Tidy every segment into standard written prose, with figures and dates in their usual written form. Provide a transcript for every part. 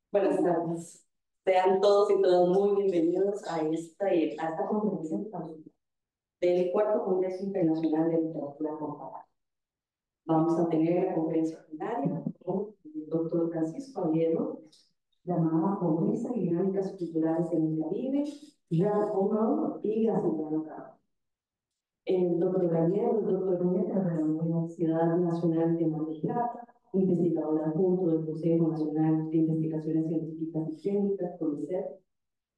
Buenas tardes. Sean todos y todas muy bienvenidos a esta conferencia del Cuarto Congreso Internacional de Literatura Comparada. Vamos a tener la conferencia ordinaria con el doctor Francisco Oviedo, llamada Pobreza y Dinámicas Culturales en el Caribe, Jean Oman y Graciliano Cabo. El doctor Gallego, el doctor Runeta de la Universidad Nacional de Mar del Plata, investigador adjunto del Consejo Nacional de Investigaciones Científicas y Técnicas, CONICET,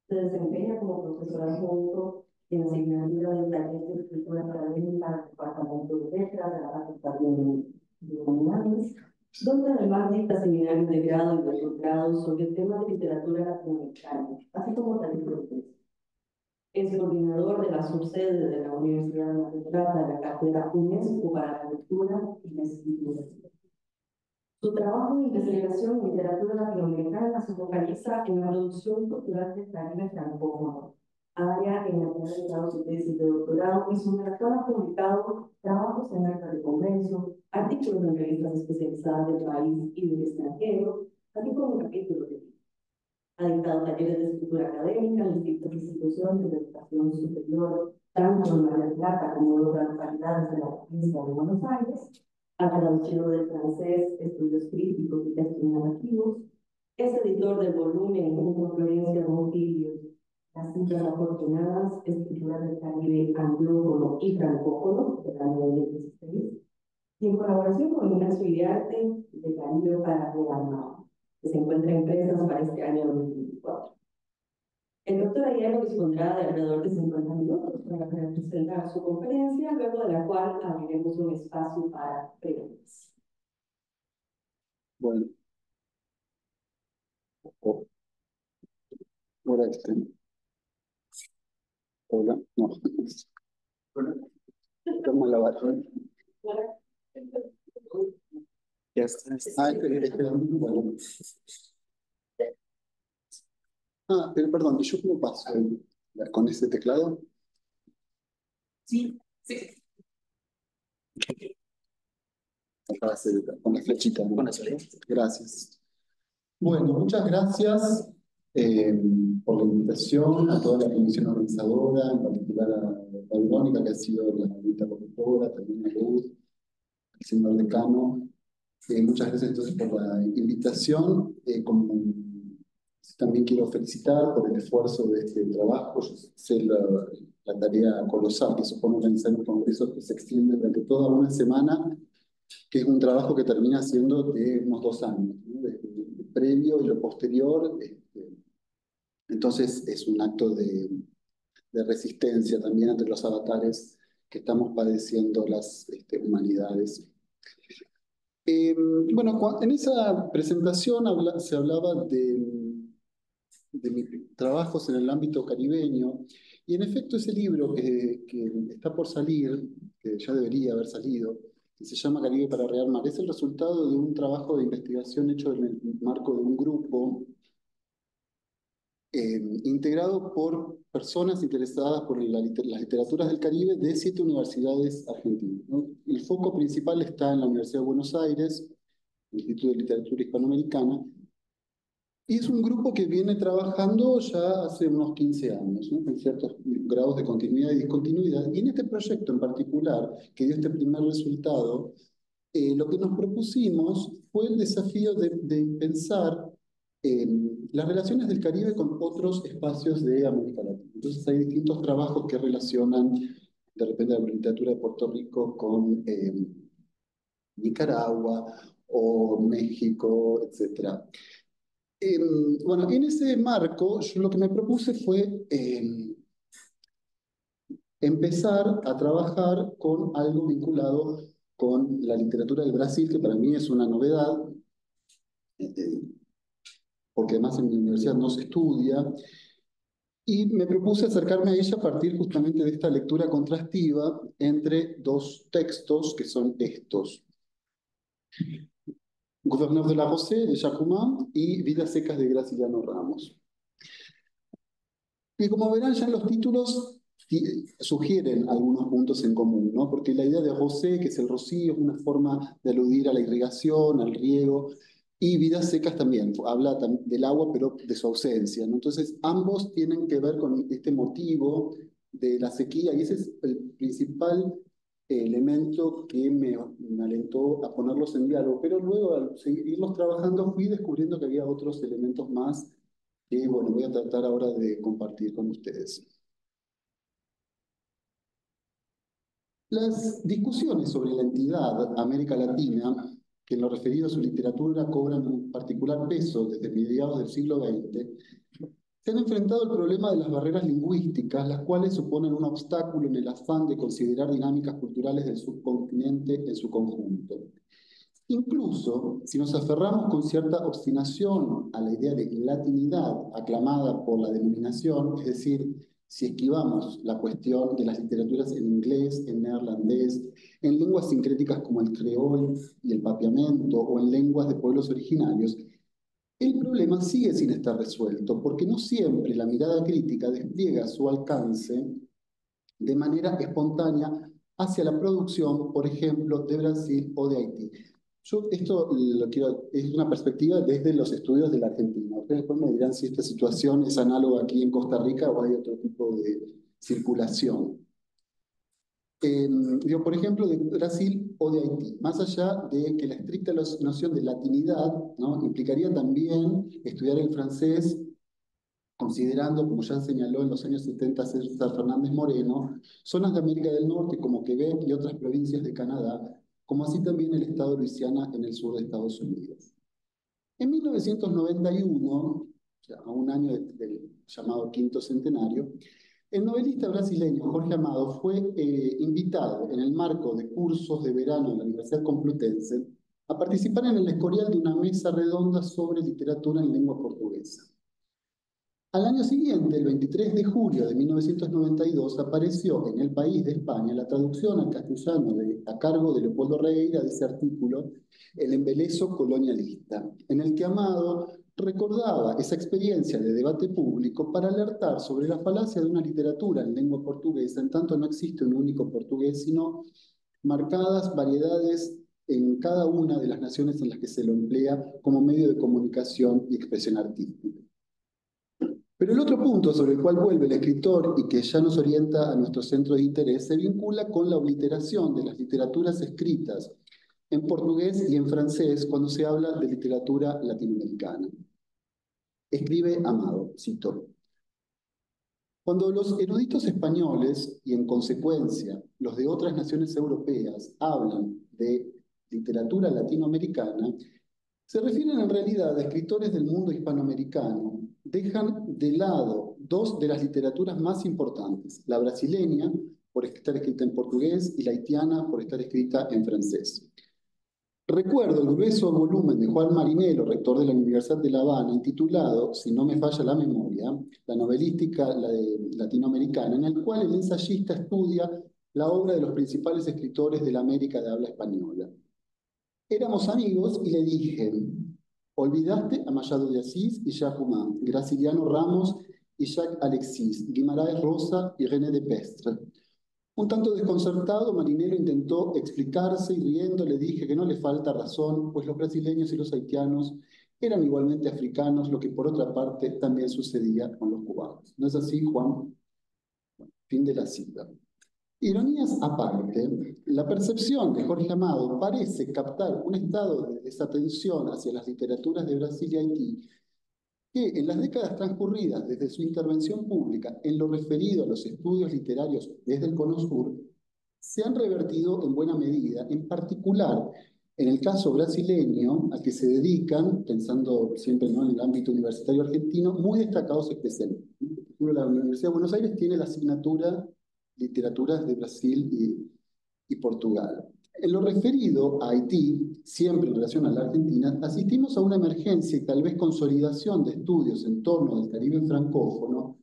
se desempeña como profesor adjunto en la asignatura de taller de escritura académica del Departamento de Letras de la Facultad de Humanidades, donde además dicta seminarios de grado y de doctorado sobre temas de literatura latinoamericana, así como talleres. Es coordinador de la subsede de la Universidad de Mar del Plata de la Cátedra UNESCO para la Lectura y la Escritura. Su trabajo de investigación en literatura latinoamericana se focaliza en la producción cultural del Caribe francófono, área en la que ha realizado su tesis de doctorado y sobre la cual ha publicado trabajos en actas de convenio, artículos en revistas especializadas del país y del extranjero, así como capítulos de libros. Ha dictado talleres de escritura académica en distintas instituciones de educación superior, tanto en Mar del Plata como en otras localidades de la provincia de Buenos Aires. Ha traducido del francés estudios críticos y textos narrativos. Es editor del volumen junto a Florencia Montillo, Las Islas Afortunadas, Escritura del Caribe anglófono y francófono, del año 2016, y en colaboración con Ignacio Iriarte, de Caribe para Rearmado, que se encuentra en presas para este año 2024. El doctor Ayala dispondrá de alrededor de 50 minutos para presentar su conferencia, luego de la cual abriremos un espacio para preguntas. Bueno, ahora hola, no. Toma la barra. Ya está. Bueno. Pero perdón, ¿y yo cómo paso? ¿Con este teclado? Sí, sí. Con la flechita, ¿no? Con la flechita. Gracias. Bueno, muchas gracias por la invitación a toda la comisión organizadora, en particular a Verónica, que ha sido la interlocutora, también a Luz, al señor decano. Muchas gracias entonces por la invitación. También quiero felicitar por el esfuerzo de este trabajo. Yo sé la tarea colosal que supone organizar un congreso que se extiende durante toda una semana, que es un trabajo que termina siendo de unos 2 años, ¿no? Desde el previo y lo posterior. Entonces es un acto de resistencia también entre los avatares que estamos padeciendo las humanidades. Bueno, en esa presentación se hablaba de mis trabajos en el ámbito caribeño, y en efecto ese libro que está por salir, que ya debería haber salido, que se llama Caribe para Rearmar, es el resultado de un trabajo de investigación hecho en el marco de un grupo integrado por personas interesadas por las literaturas del Caribe de 7 universidades argentinas, ¿no? El foco principal está en la Universidad de Buenos Aires, el Instituto de Literatura Hispanoamericana, y es un grupo que viene trabajando ya hace unos 15 años, ¿no? Con ciertos grados de continuidad y discontinuidad. Y en este proyecto en particular, que dio este primer resultado, lo que nos propusimos fue el desafío de pensar las relaciones del Caribe con otros espacios de América Latina. Entonces hay distintos trabajos que relacionan de repente la literatura de Puerto Rico con Nicaragua o México, etc. Bueno, en ese marco, yo lo que me propuse fue empezar a trabajar con algo vinculado con la literatura del Brasil, que para mí es una novedad, eh, porque además en mi universidad no se estudia, y me propuse acercarme a ella a partir justamente de esta lectura contrastiva entre dos textos que son estos: Gouverneur de la Rosée, de Jacquemin, y Vidas secas, de Graciliano Ramos. Y como verán ya en los títulos, sugieren algunos puntos en común, ¿no? Porque la idea de Rosé, que es el rocío, es una forma de aludir a la irrigación, al riego, Y Vidas Secas también, habla del agua, pero de su ausencia, ¿no? Entonces, ambos tienen que ver con este motivo de la sequía, y ese es el principal elemento que me alentó a ponerlos en diálogo. Pero luego, al seguirlos trabajando, fui descubriendo que había otros elementos más que, bueno, voy a tratar ahora de compartir con ustedes. Las discusiones sobre la entidad América Latina, que en lo referido a su literatura cobran un particular peso desde mediados del siglo XX, se han enfrentado al problema de las barreras lingüísticas, las cuales suponen un obstáculo en el afán de considerar dinámicas culturales del subcontinente en su conjunto. Incluso si nos aferramos con cierta obstinación a la idea de latinidad aclamada por la denominación, es decir, si esquivamos la cuestión de las literaturas en inglés, en neerlandés, en lenguas sincréticas como el creol y el papiamento, o en lenguas de pueblos originarios, el problema sigue sin estar resuelto, porque no siempre la mirada crítica despliega su alcance de manera espontánea hacia la producción, por ejemplo, de Brasil o de Haití. Yo esto lo quiero, es una perspectiva desde los estudios de la Argentina. Ustedes después me dirán si esta situación es análoga aquí en Costa Rica o hay otro tipo de circulación. Digo, por ejemplo, de Brasil o de Haití, más allá de que la estricta noción de latinidad, ¿no?, implicaría también estudiar el francés, considerando, como ya señaló en los años 70 César Fernández Moreno, zonas de América del Norte como Quebec y otras provincias de Canadá, como así también el estado de Luisiana en el sur de Estados Unidos. En 1991, o sea, a un año del llamado quinto centenario, el novelista brasileño Jorge Amado fue invitado en el marco de cursos de verano en la Universidad Complutense a participar en el Escorial de una mesa redonda sobre literatura en lengua portuguesa. Al año siguiente, el 23 de julio de 1992, apareció en El País de España la traducción al castellano a cargo de Leopoldo Regueira de ese artículo, El embelezo colonialista, en el que Amado recordaba esa experiencia de debate público para alertar sobre la falacia de una literatura en lengua portuguesa, en tanto no existe un único portugués, sino marcadas variedades en cada una de las naciones en las que se lo emplea como medio de comunicación y expresión artística. Pero el otro punto sobre el cual vuelve el escritor y que ya nos orienta a nuestro centro de interés se vincula con la obliteración de las literaturas escritas en portugués y en francés cuando se habla de literatura latinoamericana. Escribe Amado, cito: cuando los eruditos españoles, y en consecuencia los de otras naciones europeas, hablan de literatura latinoamericana, se refieren en realidad a escritores del mundo hispanoamericano. Dejan de lado dos de las literaturas más importantes, la brasileña, por estar escrita en portugués, y la haitiana, por estar escrita en francés. Recuerdo el grueso volumen de Juan Marinello, rector de la Universidad de La Habana, intitulado, si no me falla la memoria, La novelística latinoamericana, en el cual el ensayista estudia la obra de los principales escritores de la América de habla española. Éramos amigos y le dije: olvidaste a Machado de Asís y Jacques Roumain, Graciliano Ramos y Jacques Alexis, Guimarães Rosa y René de Pestre. Un tanto desconcertado, Marinello intentó explicarse y riendo le dije que no le falta razón, pues los brasileños y los haitianos eran igualmente africanos, lo que por otra parte también sucedía con los cubanos. ¿No es así, Juan? Fin de la cita. Ironías aparte, la percepción de Jorge Amado parece captar un estado de desatención hacia las literaturas de Brasil y Haití que en las décadas transcurridas desde su intervención pública en lo referido a los estudios literarios desde el Cono Sur se han revertido en buena medida, en particular en el caso brasileño, al que se dedican, pensando siempre, ¿no?, en el ámbito universitario argentino, muy destacados especialistas. La Universidad de Buenos Aires tiene la asignatura Literaturas de Brasil y Portugal. En lo referido a Haití, siempre en relación a la Argentina, asistimos a una emergencia y tal vez consolidación de estudios en torno del Caribe francófono,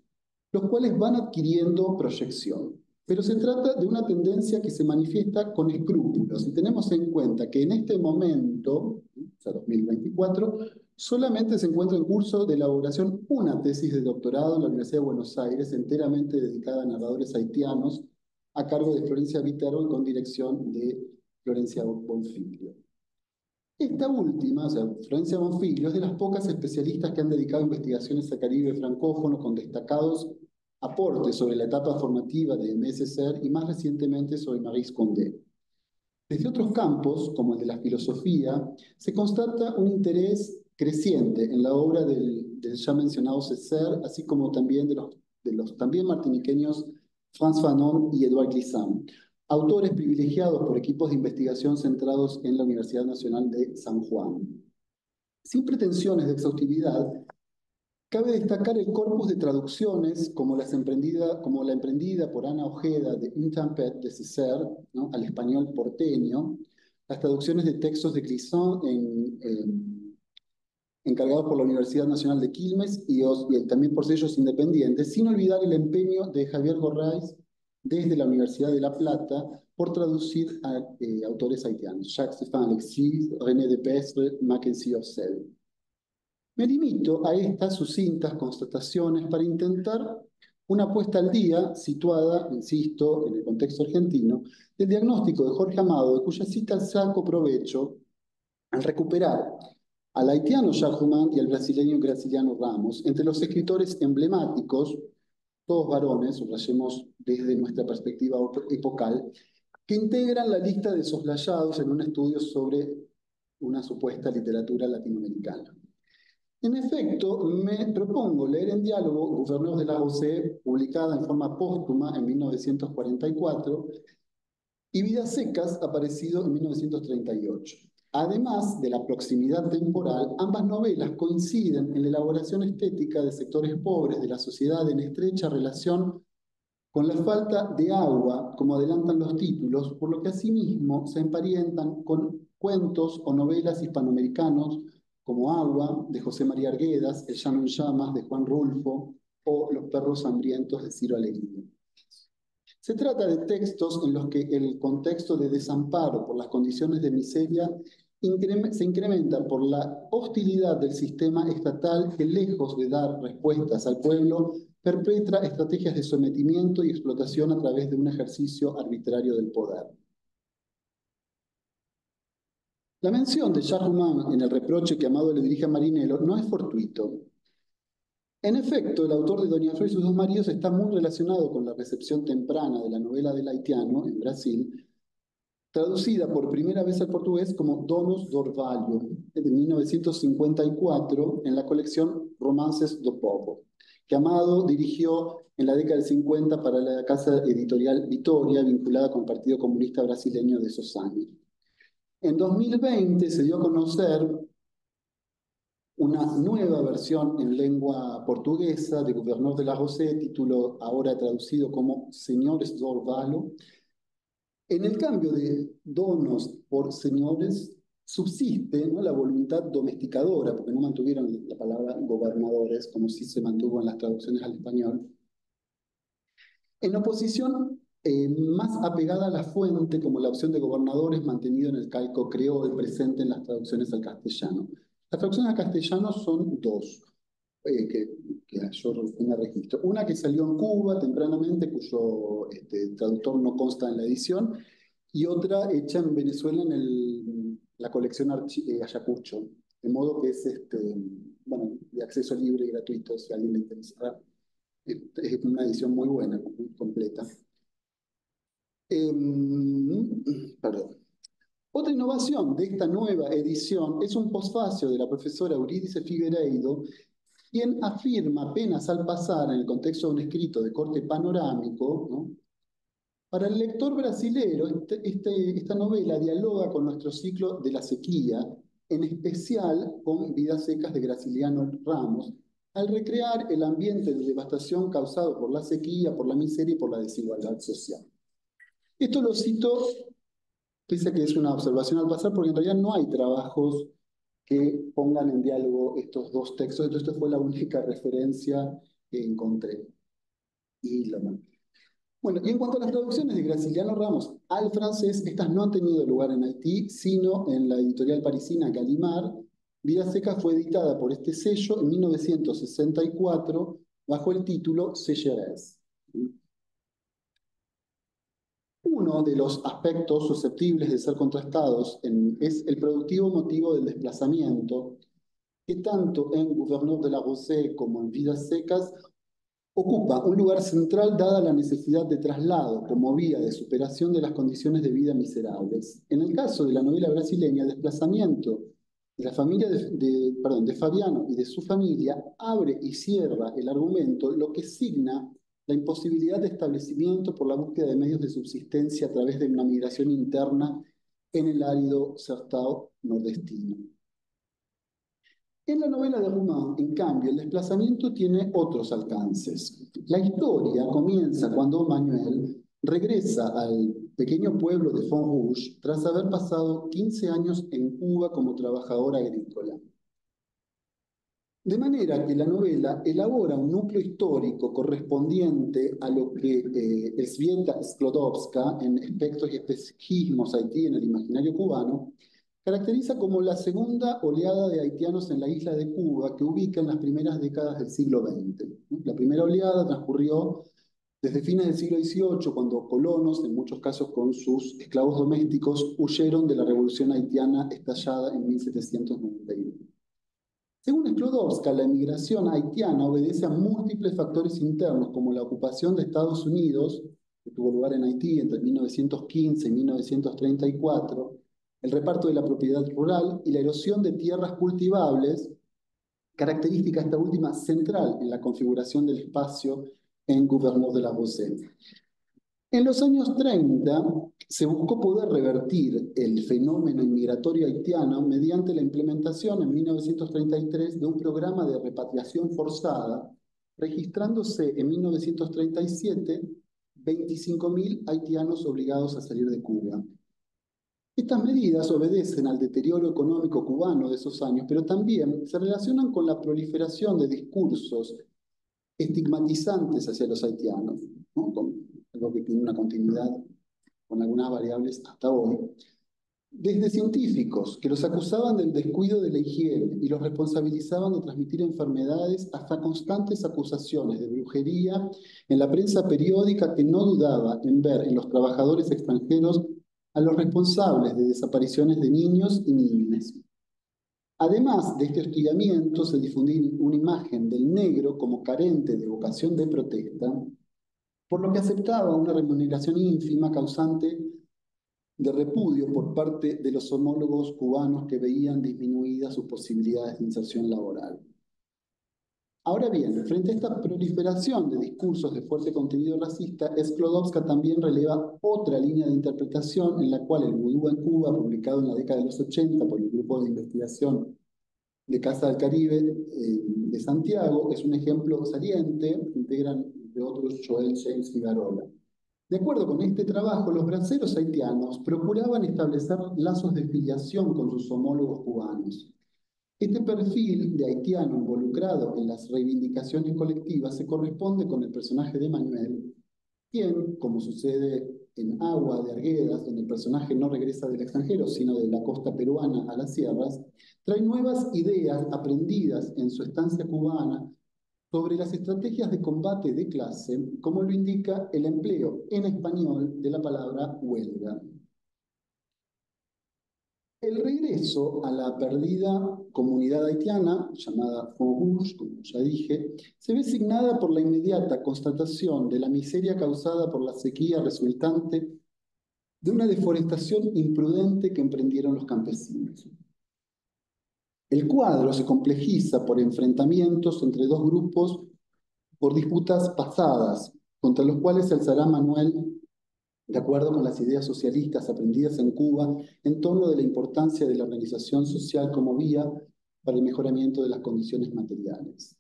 los cuales van adquiriendo proyección. Pero se trata de una tendencia que se manifiesta con escrúpulos, y tenemos en cuenta que en este momento, o sea, 2024, solamente se encuentra en curso de elaboración una tesis de doctorado en la Universidad de Buenos Aires, enteramente dedicada a narradores haitianos, a cargo de Florencia Viterbo y con dirección de Florencia Bonfiglio. Esta última, o sea, Florencia Bonfiglio, es de las pocas especialistas que han dedicado investigaciones a Caribe francófono con destacados aportes sobre la etapa formativa de Aimé Césaire y más recientemente sobre Maryse Condé. Desde otros campos, como el de la filosofía, se constata un interés creciente en la obra del ya mencionado Césaire, así como también de los también martiniqueños Frantz Fanon y Edouard Glissant, autores privilegiados por equipos de investigación centrados en la Universidad Nacional de San Juan. Sin pretensiones de exhaustividad, cabe destacar el corpus de traducciones como la emprendida por Ana Ojeda de Une tempête de Césaire, ¿no?, al español porteño, las traducciones de textos de Glissant encargados por la Universidad Nacional de Quilmes y también por sellos independientes, sin olvidar el empeño de Javier Gorraiz desde la Universidad de La Plata por traducir a autores haitianos, Jacques-Stéphane Alexis, René Depestre, Mackenzie Orsel. Me limito a estas sucintas constataciones para intentar una puesta al día situada, insisto, en el contexto argentino, del diagnóstico de Jorge Amado, de cuya cita saco provecho al recuperar al haitiano Jacques Roman y al brasileño Graciliano Ramos entre los escritores emblemáticos, todos varones, subrayemos desde nuestra perspectiva epocal, que integran la lista de soslayados en un estudio sobre una supuesta literatura latinoamericana. En efecto, me propongo leer en diálogo Gouverneur de la Rosée, publicada en forma póstuma en 1944, y Vidas Secas, aparecido en 1938. Además de la proximidad temporal, ambas novelas coinciden en la elaboración estética de sectores pobres de la sociedad en estrecha relación con la falta de agua, como adelantan los títulos, por lo que asimismo se emparentan con cuentos o novelas hispanoamericanos como Agua, de José María Arguedas, El llano en llamas, de Juan Rulfo, o Los perros hambrientos, de Ciro Alegría. Se trata de textos en los que el contexto de desamparo por las condiciones de miseria se incrementa por la hostilidad del sistema estatal que, lejos de dar respuestas al pueblo, perpetra estrategias de sometimiento y explotación a través de un ejercicio arbitrario del poder. La mención de Jacques Roman en el reproche que Amado le dirige a Marinello no es fortuito. En efecto, el autor de Doña Flor y sus dos maridos está muy relacionado con la recepción temprana de la novela del haitiano en Brasil, traducida por primera vez al portugués como Donos do Orvalho, de 1954, en la colección Romances do Povo, que Amado dirigió en la década del 50 para la casa editorial Vitória, vinculada con el Partido Comunista Brasileño de esos años. En 2020 se dio a conocer una nueva versión en lengua portuguesa de Gouverneur de la Rosée, título ahora traducido como Señores do Orvalho. En el cambio de donos por señores subsiste, ¿no?, la voluntad domesticadora, porque no mantuvieron la palabra gobernadores, como sí se mantuvo en las traducciones al español, en oposición más apegada a la fuente, como la opción de gobernadores mantenido en el calco creol presente en las traducciones al castellano. Las traducciones al castellano son dos, que yo me registro. Una que salió en Cuba tempranamente, cuyo traductor no consta en la edición, y otra hecha en Venezuela en la colección Ayacucho, de modo que es bueno, de acceso libre y gratuito, si a alguien le interesa. Es una edición muy buena, muy completa. Perdón. Otra innovación de esta nueva edición es un posfacio de la profesora Eurídice Figueiredo, quien afirma apenas al pasar en el contexto de un escrito de corte panorámico, ¿no?: para el lector brasilero, esta novela dialoga con nuestro ciclo de la sequía, en especial con Vidas Secas de Graciliano Ramos, al recrear el ambiente de devastación causado por la sequía, por la miseria y por la desigualdad social. Esto lo cito, pese a que es una observación al pasar, porque en realidad no hay trabajos que pongan en diálogo estos dos textos. Entonces, esta fue la única referencia que encontré. Y lo mantuve. Bueno, y en cuanto a las traducciones de Graciliano Ramos al francés, estas no han tenido lugar en Haití, sino en la editorial parisina Gallimard. Vidas Secas fue editada por este sello en 1964 bajo el título Sécheresse. Uno de los aspectos susceptibles de ser contrastados es el productivo motivo del desplazamiento, que tanto en Gouverneur de la Rosée como en Vidas Secas ocupa un lugar central dada la necesidad de traslado como vía de superación de las condiciones de vida miserables. En el caso de la novela brasileña, el desplazamiento de la familia de Fabiano y de su familia abre y cierra el argumento, lo que signa la imposibilidad de establecimiento por la búsqueda de medios de subsistencia a través de una migración interna en el árido Sertão nordestino. En la novela de Roumain, en cambio, el desplazamiento tiene otros alcances. La historia comienza cuando Manuel regresa al pequeño pueblo de Fontrouge tras haber pasado 15 años en Cuba como trabajador agrícola. De manera que la novela elabora un núcleo histórico correspondiente a lo que Elżbieta Sklodowska, en Espectros y Espejismos Haití en el imaginario cubano, caracteriza como la segunda oleada de haitianos en la isla de Cuba que ubica en las primeras décadas del siglo XX. La primera oleada transcurrió desde fines del siglo XVIII, cuando colonos, en muchos casos con sus esclavos domésticos, huyeron de la revolución haitiana estallada en 1791. Según Sklodowska, la emigración haitiana obedece a múltiples factores internos, como la ocupación de Estados Unidos, que tuvo lugar en Haití entre 1915 y 1934, el reparto de la propiedad rural y la erosión de tierras cultivables, característica esta última central en la configuración del espacio en Gouverneur de la Rosée. En los años 30 se buscó poder revertir el fenómeno inmigratorio haitiano mediante la implementación en 1933 de un programa de repatriación forzada, registrándose en 1937 25.000 haitianos obligados a salir de Cuba. Estas medidas obedecen al deterioro económico cubano de esos años, pero también se relacionan con la proliferación de discursos estigmatizantes hacia los haitianos, ¿no? Algo que tiene una continuidad con algunas variables hasta hoy, desde científicos que los acusaban del descuido de la higiene y los responsabilizaban de transmitir enfermedades, hasta constantes acusaciones de brujería en la prensa periódica que no dudaba en ver en los trabajadores extranjeros a los responsables de desapariciones de niños y niñas. Además de este hostigamiento, se difundía una imagen del negro como carente de vocación de protesta, por lo que aceptaba una remuneración ínfima causante de repudio por parte de los homólogos cubanos que veían disminuidas sus posibilidades de inserción laboral. Ahora bien, frente a esta proliferación de discursos de fuerte contenido racista, Sklodowska también releva otra línea de interpretación en la cual el vudú en Cuba, publicado en la década de los 80 por el Grupo de Investigación de Casa del Caribe de Santiago, es un ejemplo saliente, integran entre otros Joel James Figarola. De acuerdo con este trabajo, los braceros haitianos procuraban establecer lazos de filiación con sus homólogos cubanos. Este perfil de haitiano involucrado en las reivindicaciones colectivas se corresponde con el personaje de Manuel, quien, como sucede en Agua de Arguedas, donde el personaje no regresa del extranjero, sino de la costa peruana a las sierras, trae nuevas ideas aprendidas en su estancia cubana sobre las estrategias de combate de clase, como lo indica el empleo en español de la palabra huelga. El regreso a la perdida comunidad haitiana, llamada Fontrouge, como ya dije, se ve signada por la inmediata constatación de la miseria causada por la sequía resultante de una deforestación imprudente que emprendieron los campesinos. El cuadro se complejiza por enfrentamientos entre dos grupos por disputas pasadas, contra los cuales se alzará Manuel de acuerdo con las ideas socialistas aprendidas en Cuba en torno de la importancia de la organización social como vía para el mejoramiento de las condiciones materiales.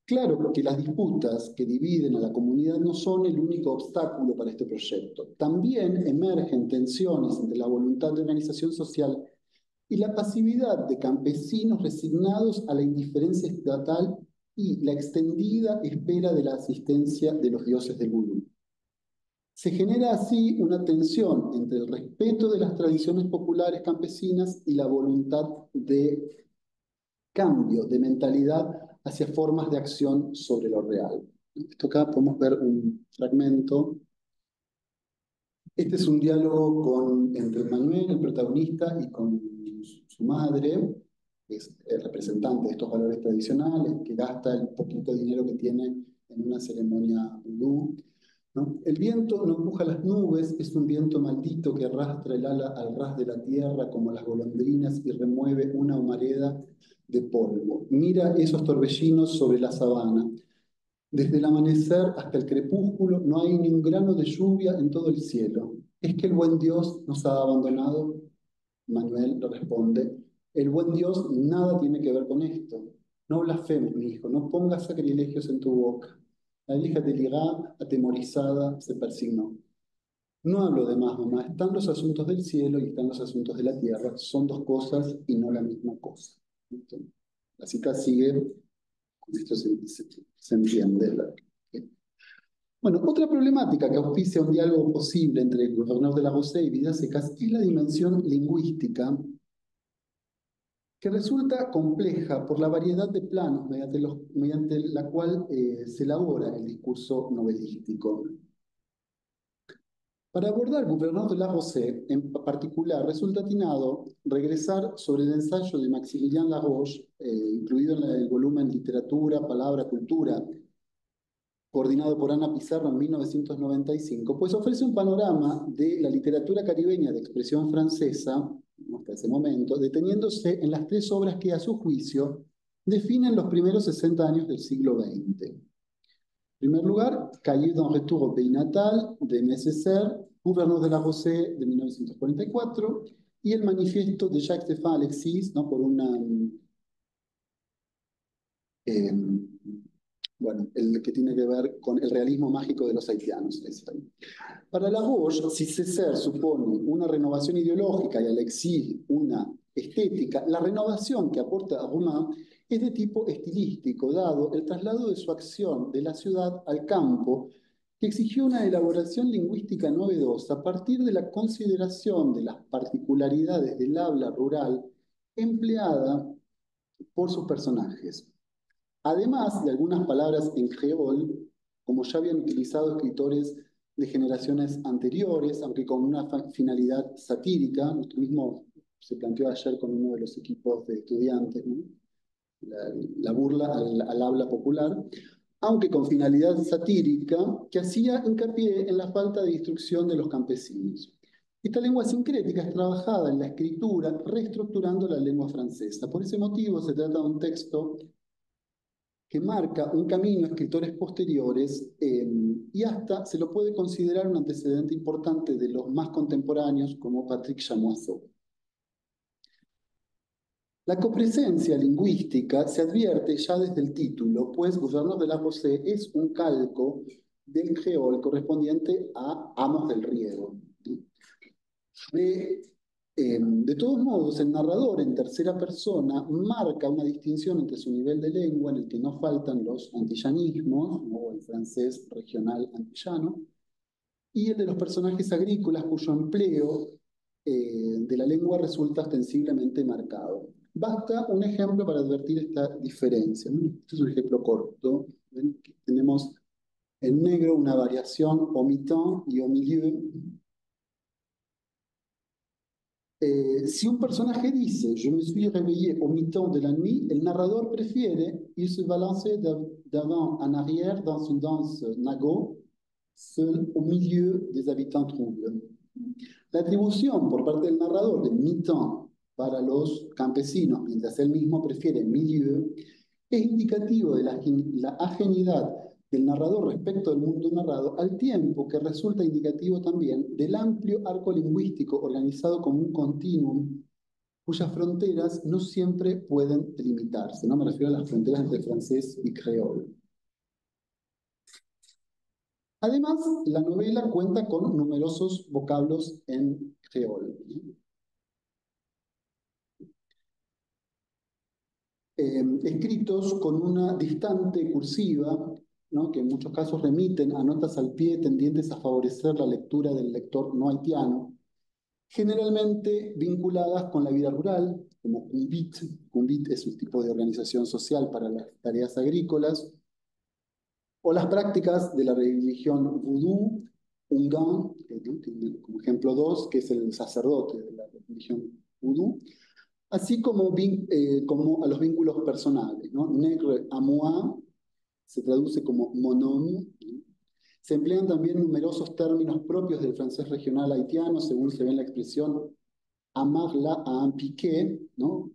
Claro que las disputas que dividen a la comunidad no son el único obstáculo para este proyecto. También emergen tensiones entre la voluntad de organización social y la pasividad de campesinos resignados a la indiferencia estatal y la extendida espera de la asistencia de los dioses del vudú. Se genera así una tensión entre el respeto de las tradiciones populares campesinas y la voluntad de cambio de mentalidad hacia formas de acción sobre lo real. Esto acá podemos ver un fragmento Este es un diálogo entre Manuel, el protagonista, y con su madre, que es el representante de estos valores tradicionales, que gasta el poquito dinero que tiene en una ceremonia vudú, ¿no? El viento no empuja las nubes, es un viento maldito que arrastra el ala al ras de la tierra como las golondrinas y remueve una humareda de polvo. Mira esos torbellinos sobre la sabana. Desde el amanecer hasta el crepúsculo no hay ni un grano de lluvia en todo el cielo. ¿Es que el buen Dios nos ha abandonado? Manuel le responde, el buen Dios nada tiene que ver con esto. No blasfemes, mi hijo, no pongas sacrilegios en tu boca. La hija de Ligá, atemorizada, se persignó. No hablo de más, mamá. Están los asuntos del cielo y están los asuntos de la tierra. Son dos cosas y no la misma cosa. Entonces, la cita sigue, con esto se entiende. Bueno, otra problemática que auspicia un diálogo posible entre el gobernador de la Rosé y Vidas-Secas es la dimensión lingüística, que resulta compleja por la variedad de planos mediante la cual se elabora el discurso novelístico. Para abordar Gouverneur de la Rosée, en particular, resulta atinado regresar sobre el ensayo de Maximilien Laroche, incluido en el volumen Literatura, Palabra, Cultura, coordinado por Ana Pizarro en 1995, pues ofrece un panorama de la literatura caribeña de expresión francesa, hasta ese momento, deteniéndose en las tres obras que, a su juicio, definen los primeros 60 años del siglo XX. En primer lugar, Cahiers d'un retour au pays natal, de Nécessaire, Gouverneur de la Rosée, de 1944, y el manifiesto de Jacques-Stéphane Alexis, ¿no? Por una... Eh, bueno, el que tiene que ver con el realismo mágico de los haitianos. Para Laroche, si Césaire supone una renovación ideológica y Alexis una estética, la renovación que aporta a Romain es de tipo estilístico, dado el traslado de su acción de la ciudad al campo, que exigió una elaboración lingüística novedosa a partir de la consideración de las particularidades del habla rural empleada por sus personajes. Además de algunas palabras en creol, como ya habían utilizado escritores de generaciones anteriores, aunque con una finalidad satírica, esto mismo se planteó ayer con uno de los equipos de estudiantes, ¿no? La burla al habla popular, aunque con finalidad satírica, que hacía hincapié en la falta de instrucción de los campesinos. Esta lengua sincrética es trabajada en la escritura, reestructurando la lengua francesa. Por ese motivo se trata de un texto que marca un camino a escritores posteriores y hasta se lo puede considerar un antecedente importante de los más contemporáneos como Patrick Chamoiseau. La copresencia lingüística se advierte ya desde el título, pues Gouverneur de la Rosée es un calco del creol correspondiente a Amos del Riego. De todos modos, el narrador en tercera persona marca una distinción entre su nivel de lengua, en el que no faltan los antillanismos, o el francés regional antillano, y el de los personajes agrícolas cuyo empleo de la lengua resulta ostensiblemente marcado. Basta un ejemplo para advertir esta diferencia, ¿no? Este es un ejemplo corto. ¿Ven? Tenemos en negro una variación au mi-temps y au milieu. Si un personaje dice je me suis réveillé au mi-temps de la nuit, el narrador prefiere il se balancer d'avant en arrière dans une danse nago, seul au milieu des habitants troubles. La atribución por parte del narrador de mi-temps para los campesinos, mientras él mismo prefiere milieu, es indicativo de la ajenidad del narrador respecto del mundo narrado, al tiempo que resulta indicativo también del amplio arco lingüístico organizado como un continuum cuyas fronteras no siempre pueden delimitarse, ¿no? Me refiero a las fronteras entre francés y creol. Además, la novela cuenta con numerosos vocablos en creol. Escritos con una distante cursiva, ¿no? Que en muchos casos remiten a notas al pie tendientes a favorecer la lectura del lector no haitiano, generalmente vinculadas con la vida rural, como Cumbit. Cumbit es un tipo de organización social para las tareas agrícolas, o las prácticas de la religión vudú, Ungan, que tiene como ejemplo dos, que es el sacerdote de la religión vudú, así como a los vínculos personales, ¿no? Negre amour se traduce como mon homme, ¿no? Se emplean también numerosos términos propios del francés regional haitiano, según se ve en la expresión amarla a un piqué, ¿no?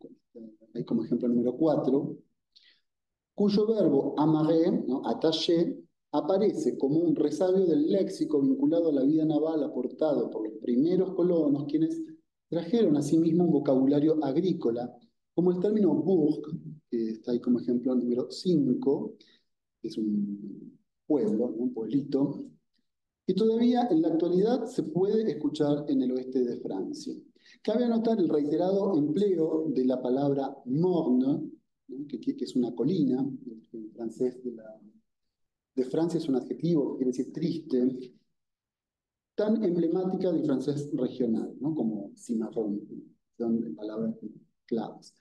Ahí como ejemplo número 4, cuyo verbo amarrer, ¿no? Attaché, aparece como un resabio del léxico vinculado a la vida naval aportado por los primeros colonos, quienes trajeron a sí mismos un vocabulario agrícola, como el término bourg, que está ahí como ejemplo número 5, que es un pueblo, un pueblito, y todavía en la actualidad se puede escuchar en el oeste de Francia. Cabe anotar el reiterado empleo de la palabra morne, ¿no? que es una colina, en francés de Francia es un adjetivo que quiere decir triste, tan emblemática del francés regional, ¿no? Como cimarrón, son palabras claves.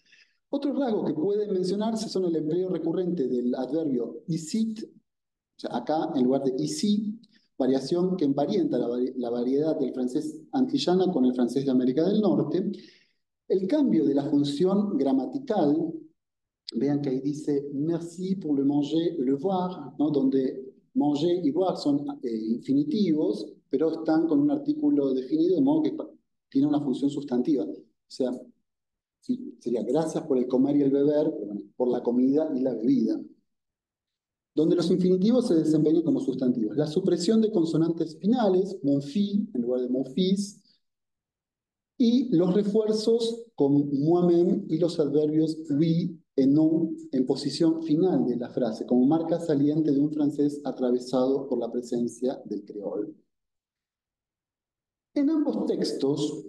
Otros rasgos que pueden mencionarse son el empleo recurrente del adverbio ici, o sea, acá en lugar de ici, variación que emparenta la variedad del francés antillana con el francés de América del Norte. El cambio de la función gramatical, vean que ahí dice merci pour le manger et le voir, ¿no? Donde manger y voir son infinitivos, pero están con un artículo definido, de modo que tiene una función sustantiva. O sea, sería gracias por el comer y el beber, bueno, por la comida y la bebida, donde los infinitivos se desempeñan como sustantivos. La supresión de consonantes finales, mon fils en lugar de mon fils, y los refuerzos con moi-même y los adverbios oui et non en posición final de la frase, como marca saliente de un francés atravesado por la presencia del creol. En ambos textos,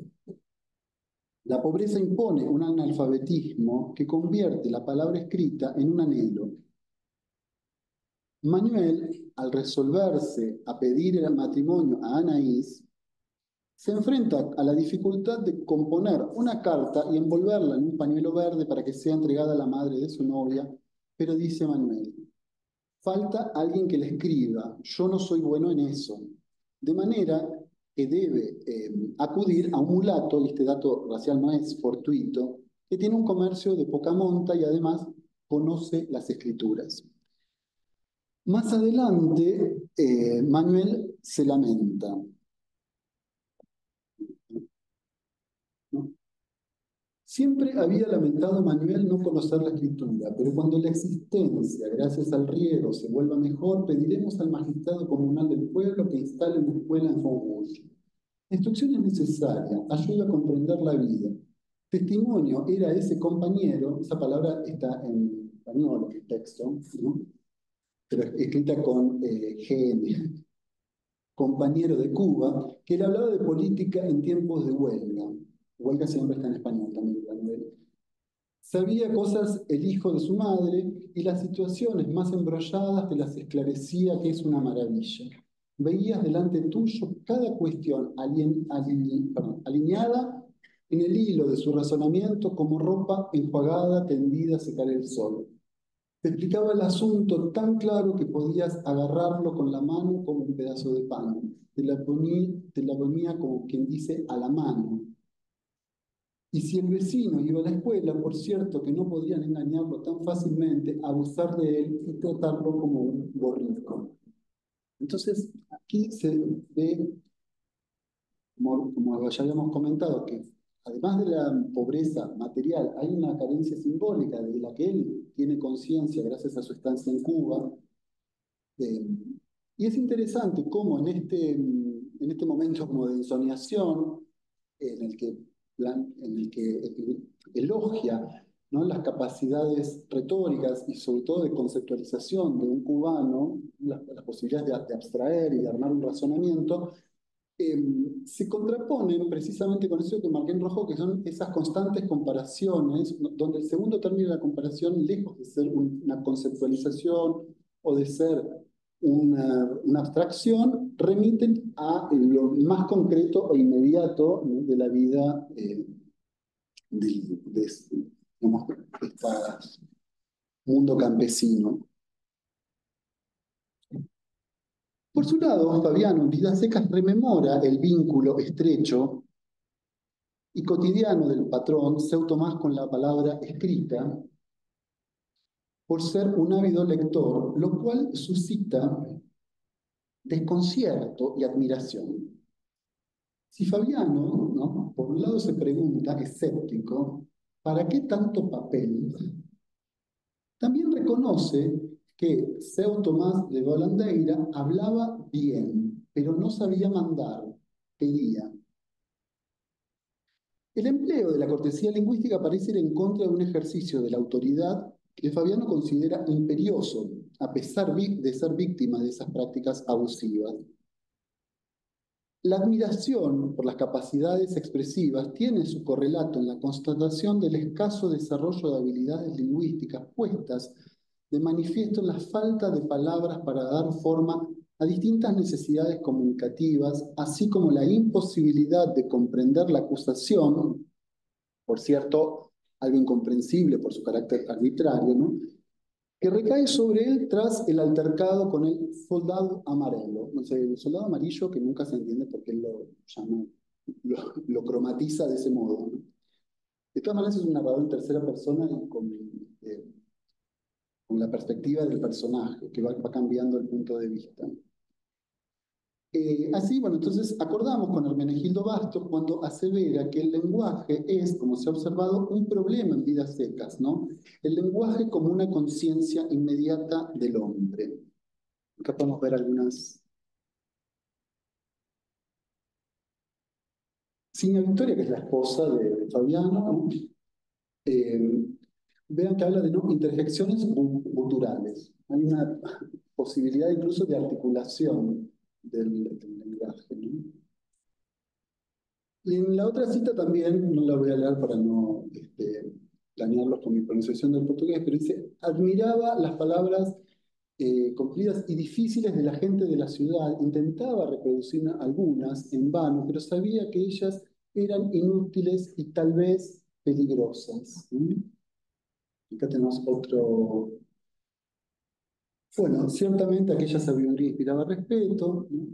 la pobreza impone un analfabetismo que convierte la palabra escrita en un anhelo. Manuel, al resolverse a pedir el matrimonio a Anaís, se enfrenta a la dificultad de componer una carta y envolverla en un pañuelo verde para que sea entregada a la madre de su novia, pero dice Manuel, falta alguien que le escriba, yo no soy bueno en eso. De manera que debe acudir a un mulato, y este dato racial no es fortuito, que tiene un comercio de poca monta y además conoce las escrituras. Más adelante, Manuel se lamenta, ¿no? Siempre había lamentado Manuel no conocer la escritura, pero cuando la existencia, gracias al riego, se vuelva mejor, pediremos al magistrado comunal del pueblo que instale una escuela en Fontrouge. La instrucción es necesaria, ayuda a comprender la vida. Testimonio era ese compañero, esa palabra está en español, en el texto, ¿no? Pero escrita con GN, compañero de Cuba, que le hablaba de política en tiempos de huelga. Huelga siempre está en español también, la novela. Sabía cosas el hijo de su madre y las situaciones más embrolladas te las esclarecía que es una maravilla. Veías delante tuyo cada cuestión alineada en el hilo de su razonamiento como ropa enjuagada tendida a secar el sol. Te explicaba el asunto tan claro que podías agarrarlo con la mano como un pedazo de pan. Te la ponía como quien dice a la mano. Y si el vecino iba a la escuela, por cierto que no podían engañarlo tan fácilmente, abusar de él y tratarlo como un borrico. Entonces, aquí se ve, como ya habíamos comentado, que además de la pobreza material, hay una carencia simbólica de la que él tiene conciencia gracias a su estancia en Cuba. Y es interesante cómo en este momento como de ensoñación, en el que elogia, ¿no?, las capacidades retóricas y sobre todo de conceptualización de un cubano, las posibilidades de abstraer y de armar un razonamiento, se contraponen precisamente con eso que marqué en rojo, que son esas constantes comparaciones, donde el segundo término de la comparación, lejos de ser una conceptualización o de ser una abstracción, remiten a lo más concreto e inmediato, ¿no?, de la vida de este, mundo campesino. Por su lado, Fabiano en Vidas Secas rememora el vínculo estrecho y cotidiano del patrón Seu Tomás con la palabra escrita, por ser un ávido lector, lo cual suscita desconcierto y admiración. Si Fabiano, ¿no?, por un lado se pregunta, escéptico, ¿para qué tanto papel? También reconoce que Seu Tomás de Volandeira hablaba bien, pero no sabía mandar, pedía. El empleo de la cortesía lingüística parece ir en contra de un ejercicio de la autoridad que Fabiano considera imperioso, a pesar de ser víctima de esas prácticas abusivas. La admiración por las capacidades expresivas tiene su correlato en la constatación del escaso desarrollo de habilidades lingüísticas puestas de manifiesto en la falta de palabras para dar forma a distintas necesidades comunicativas, así como la imposibilidad de comprender la acusación, por cierto, algo incomprensible por su carácter arbitrario, ¿no?, que recae sobre él tras el altercado con el soldado amarelo. No sé, el soldado amarillo que nunca se entiende por qué lo llama, lo cromatiza de ese modo, ¿no? De todas maneras es un narrador en tercera persona y con la perspectiva del personaje, que va cambiando el punto de vista. Así, bueno, entonces acordamos con Hermenegildo Bastos cuando asevera que el lenguaje es, como se ha observado, un problema en Vidas Secas, ¿no? El lenguaje como una conciencia inmediata del hombre. Acá podemos ver algunas. Signa Victoria, que es la esposa de Fabiano, ¿no? Vean que habla de, ¿no?, interjecciones guturales. Hay una posibilidad incluso de articulación del lenguaje, ¿no? Y en la otra cita también, no la voy a leer para no dañarlos con mi pronunciación del portugués, pero dice, admiraba las palabras complicadas y difíciles de la gente de la ciudad, intentaba reproducir algunas en vano, pero sabía que ellas eran inútiles y tal vez peligrosas. Acá tenemos otro. Bueno, ciertamente aquella sabiduría inspiraba respeto, ¿no?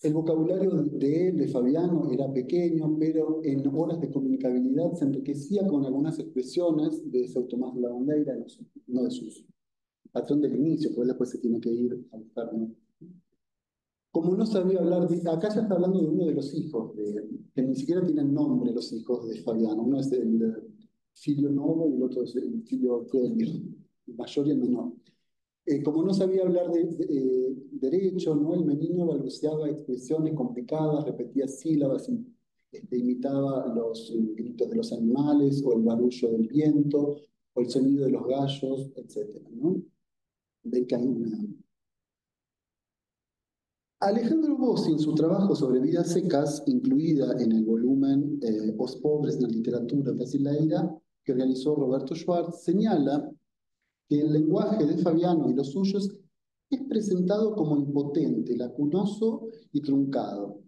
El vocabulario de él, de Fabiano, era pequeño, pero en horas de comunicabilidad se enriquecía con algunas expresiones de Seu Tomás de la Bandeira, no de sus patrón del inicio, porque después se tiene que ir a buscar, ¿no? Como no sabía hablar, acá ya está hablando de uno de los hijos, que ni siquiera tienen nombre los hijos de Fabiano. Uno es el Filio Novo y el otro es el Filio Quelio, el mayor y el menor. Como no sabía hablar de derecho, ¿no?, el menino balbuceaba expresiones complicadas, repetía sílabas, imitaba los gritos de los animales, o el barullo del viento, o el sonido de los gallos, etc., ¿no? Ven que hay una. Alejandro Bossi, en su trabajo sobre Vidas Secas, incluida en el volumen Os Pobres na Literatura Brasileira, que realizó Roberto Schwartz, señala que el lenguaje de Fabiano y los suyos es presentado como impotente, lacunoso y truncado.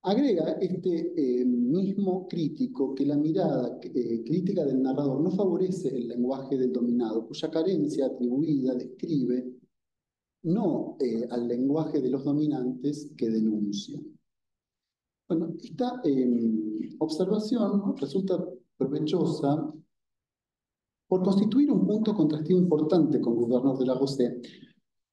Agrega este mismo crítico que la mirada crítica del narrador no favorece el lenguaje del dominado, cuya carencia atribuida describe no al lenguaje de los dominantes que denuncian. Bueno, esta observación, ¿no?, resulta provechosa por constituir un punto contrastivo importante con Gouverneur de la Rosée,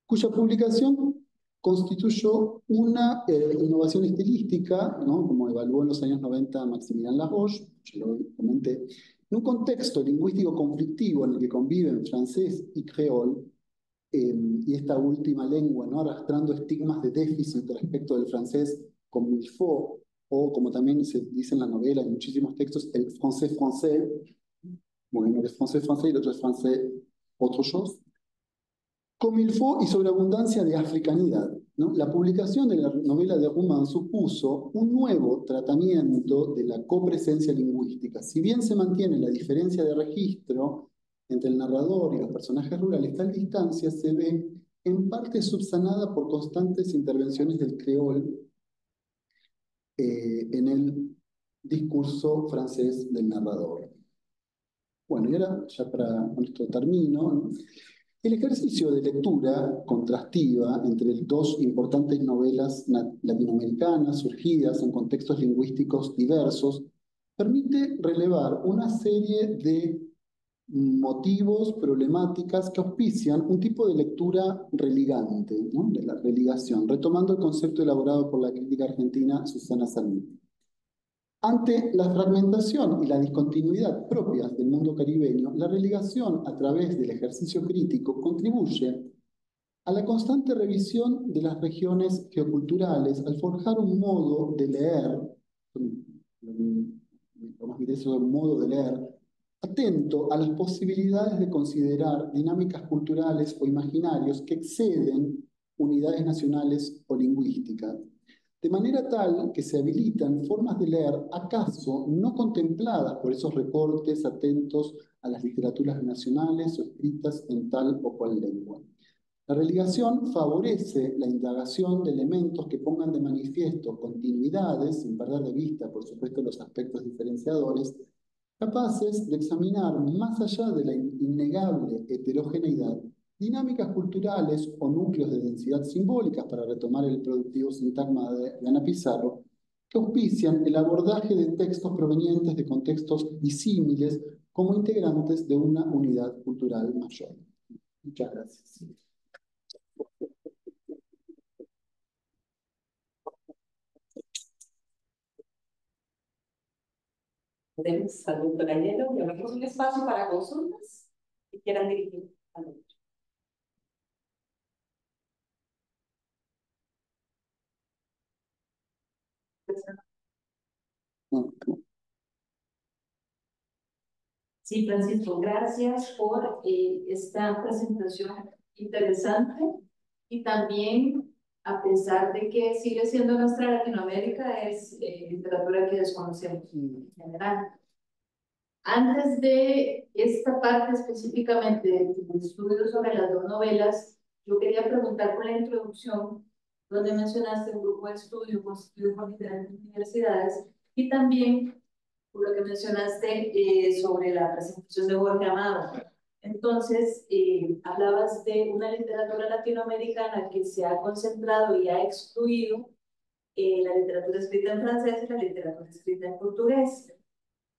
cuya publicación constituyó una innovación estilística, ¿no?, como evaluó en los años 90 Maximilien Laroche, yo lo comenté, en un contexto lingüístico conflictivo en el que conviven francés y creol, y esta última lengua, ¿no?, arrastrando estigmas de déficit respecto del francés como il faut, o como también se dice en la novela, en muchísimos textos, el français français, bueno, uno es français français y el otro es français autre chose, como il faut y sobreabundancia de africanidad, ¿no? La publicación de la novela de Rouman supuso un nuevo tratamiento de la copresencia lingüística. Si bien se mantiene la diferencia de registro entre el narrador y los personajes rurales, tal distancia se ve en parte subsanada por constantes intervenciones del creol en el discurso francés del narrador. Bueno, y ahora ya con esto termino, ¿no? El ejercicio de lectura contrastiva entre dos importantes novelas latinoamericanas surgidas en contextos lingüísticos diversos permite relevar una serie de motivos, problemáticas que auspician un tipo de lectura religante, ¿no? De la religación, retomando el concepto elaborado por la crítica argentina Susana Sarmiento. Ante la fragmentación y la discontinuidad propias del mundo caribeño, la religación a través del ejercicio crítico contribuye a la constante revisión de las regiones geoculturales al forjar un modo de leer, un modo de leer, atento a las posibilidades de considerar dinámicas culturales o imaginarios que exceden unidades nacionales o lingüísticas, de manera tal que se habilitan formas de leer acaso no contempladas por esos recortes atentos a las literaturas nacionales o escritas en tal o cual lengua. La religación favorece la indagación de elementos que pongan de manifiesto continuidades, sin perder de vista, por supuesto, los aspectos diferenciadores, capaces de examinar más allá de la innegable heterogeneidad, dinámicas culturales o núcleos de densidad simbólica, para retomar el productivo sintagma de Ana Pizarro, que auspician el abordaje de textos provenientes de contextos disímiles como integrantes de una unidad cultural mayor. Muchas gracias. Podemos al doctor Ayero y abrimos un espacio para consultas que quieran dirigir al doctor. Sí, Francisco, gracias por esta presentación interesante y también, a pesar de que sigue siendo nuestra Latinoamérica, es literatura que desconocemos en general. Antes de esta parte específicamente del estudio sobre las dos novelas, yo quería preguntar por la introducción, donde mencionaste un grupo de estudio constituido por diferentes universidades y también por lo que mencionaste sobre la presentación de Jorge Amado. Entonces, hablabas de una literatura latinoamericana que se ha concentrado y ha excluido la literatura escrita en francés y la literatura escrita en portugués.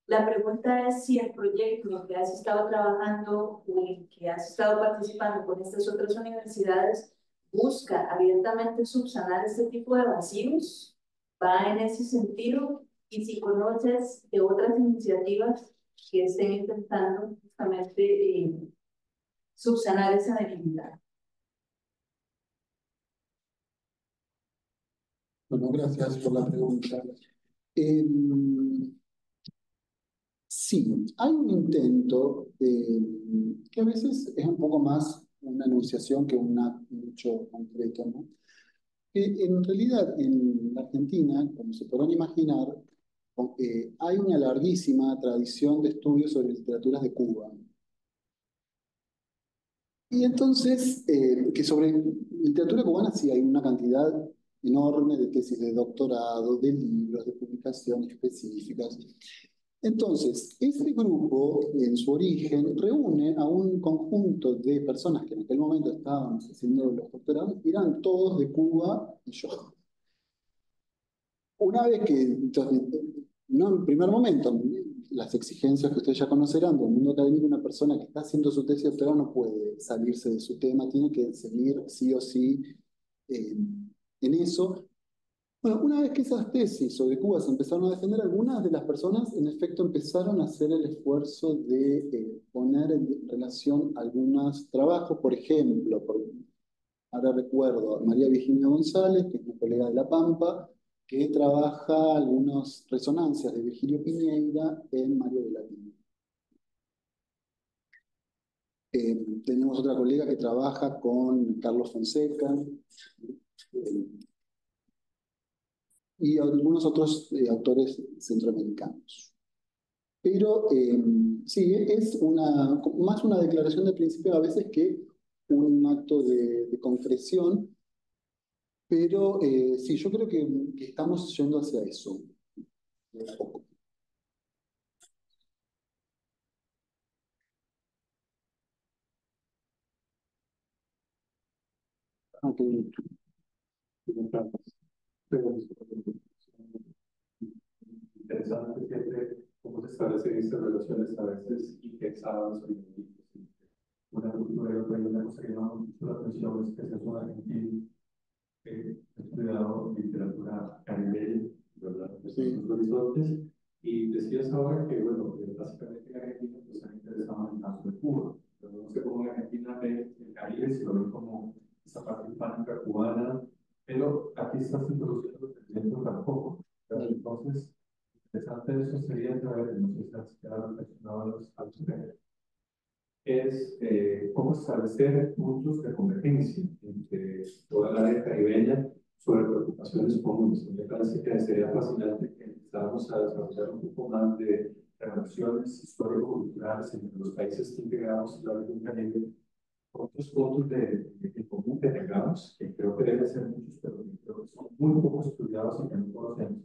La pregunta es si el proyecto en el que has estado trabajando o en el que has estado participando con estas otras universidades busca abiertamente subsanar este tipo de vacíos, va en ese sentido, y si conoces de otras iniciativas que estén intentando justamente subsanar esa debilidad. Bueno, gracias por la pregunta. Sí, hay un intento que a veces es un poco más una anunciación que un hecho concreto, ¿no? En realidad, en la Argentina, como se podrán imaginar, hay una larguísima tradición de estudios sobre literaturas de Cuba. Y entonces, que sobre literatura cubana sí hay una cantidad enorme de tesis de doctorado, de libros, de publicaciones específicas. Entonces, ese grupo, en su origen, reúne a un conjunto de personas que en aquel momento estaban haciendo los doctorados, y eran todos de Cuba y yo. Una vez que, entonces, no en primer momento, las exigencias que ustedes ya conocerán del mundo académico, una persona que está haciendo su tesis doctoral no puede salirse de su tema, tiene que seguir sí o sí en eso. Bueno, una vez que esas tesis sobre Cuba se empezaron a defender, algunas de las personas en efecto empezaron a hacer el esfuerzo de poner en relación algunos trabajos, por ejemplo, ahora recuerdo a María Virginia González, que es una colega de La Pampa, que trabaja algunas resonancias de Virgilio Piñeira en Mario de Latino. Tenemos otra colega que trabaja con Carlos Fonseca, y algunos otros autores centroamericanos. Pero sí, es más una declaración de principio a veces que un acto de concreción, pero sí, yo creo que estamos yendo hacia eso. Ok. Interesante siempre cómo se establecen estas relaciones a veces indexadas o inmediatas. Una cultura europea, una cosa que llama mucho la atención es que se un argentino que ha estudiado literatura caribeña, ¿verdad? Sí. Los horizontes, y decías ahora que, bueno, que básicamente en Argentina pues, se han interesado en el caso de Cuba. Pero no sé cómo en Argentina ve el Caribe, si lo ven como esa parte hispánica cubana, pero aquí estás introduciendo el elemento tampoco. Entonces, interesante eso sería saber, no sé si has quedado reflexionado al respecto, es cómo establecer puntos de convergencia entre toda la área caribeña sobre preocupaciones comunes. Me parece que sería fascinante que empezáramos a desarrollar un poco más de relaciones histórico-culturales entre los países que integramos la región Caribe, otros puntos de común que tengamos, que creo que deben ser muchos, pero que creo que son muy poco estudiados y que no conocemos.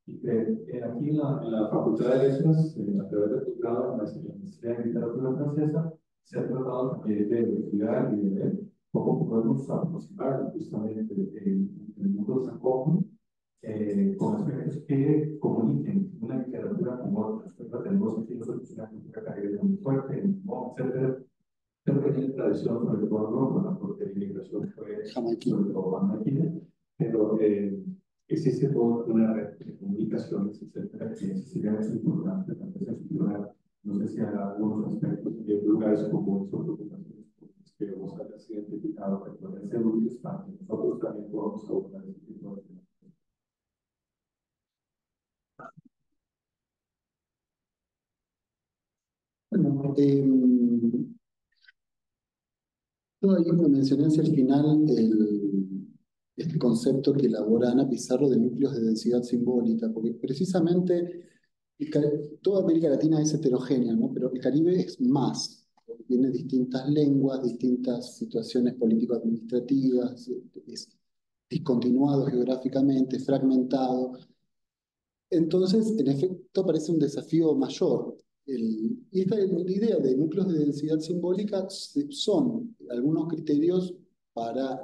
Y que aquí en la Facultad de Letras, a través de tu grado en la Maestría en Literatura Francesa, se ha tratado también de estudiar y de ver cómo podemos aproximar justamente el mundo francófono con aspectos que comuniquen una literatura con otras. Tenemos aquí nosotros una cultura caribeña muy fuerte, etcétera. Creo que tiene tradición, sobre todo ¿no? Porque la inmigración fue sobre todo jamaicana, pero existe toda una red de comunicaciones, etcétera, que sería muy importante también explorar. No sé si hay algunos aspectos de lugares comunes o preocupaciones que vos hayas identificado que pueden ser útiles para que nosotros también podamos abordar este tipo de temas. Bueno, yo ahí me mencioné hacia el final este concepto que elabora Ana Pizarro de núcleos de densidad simbólica, porque precisamente toda América Latina es heterogénea, ¿no? Pero el Caribe es más, porque tiene distintas lenguas, distintas situaciones político-administrativas, es discontinuado geográficamente, fragmentado. Entonces, en efecto, parece un desafío mayor. Y esta idea de núcleos de densidad simbólica son algunos criterios para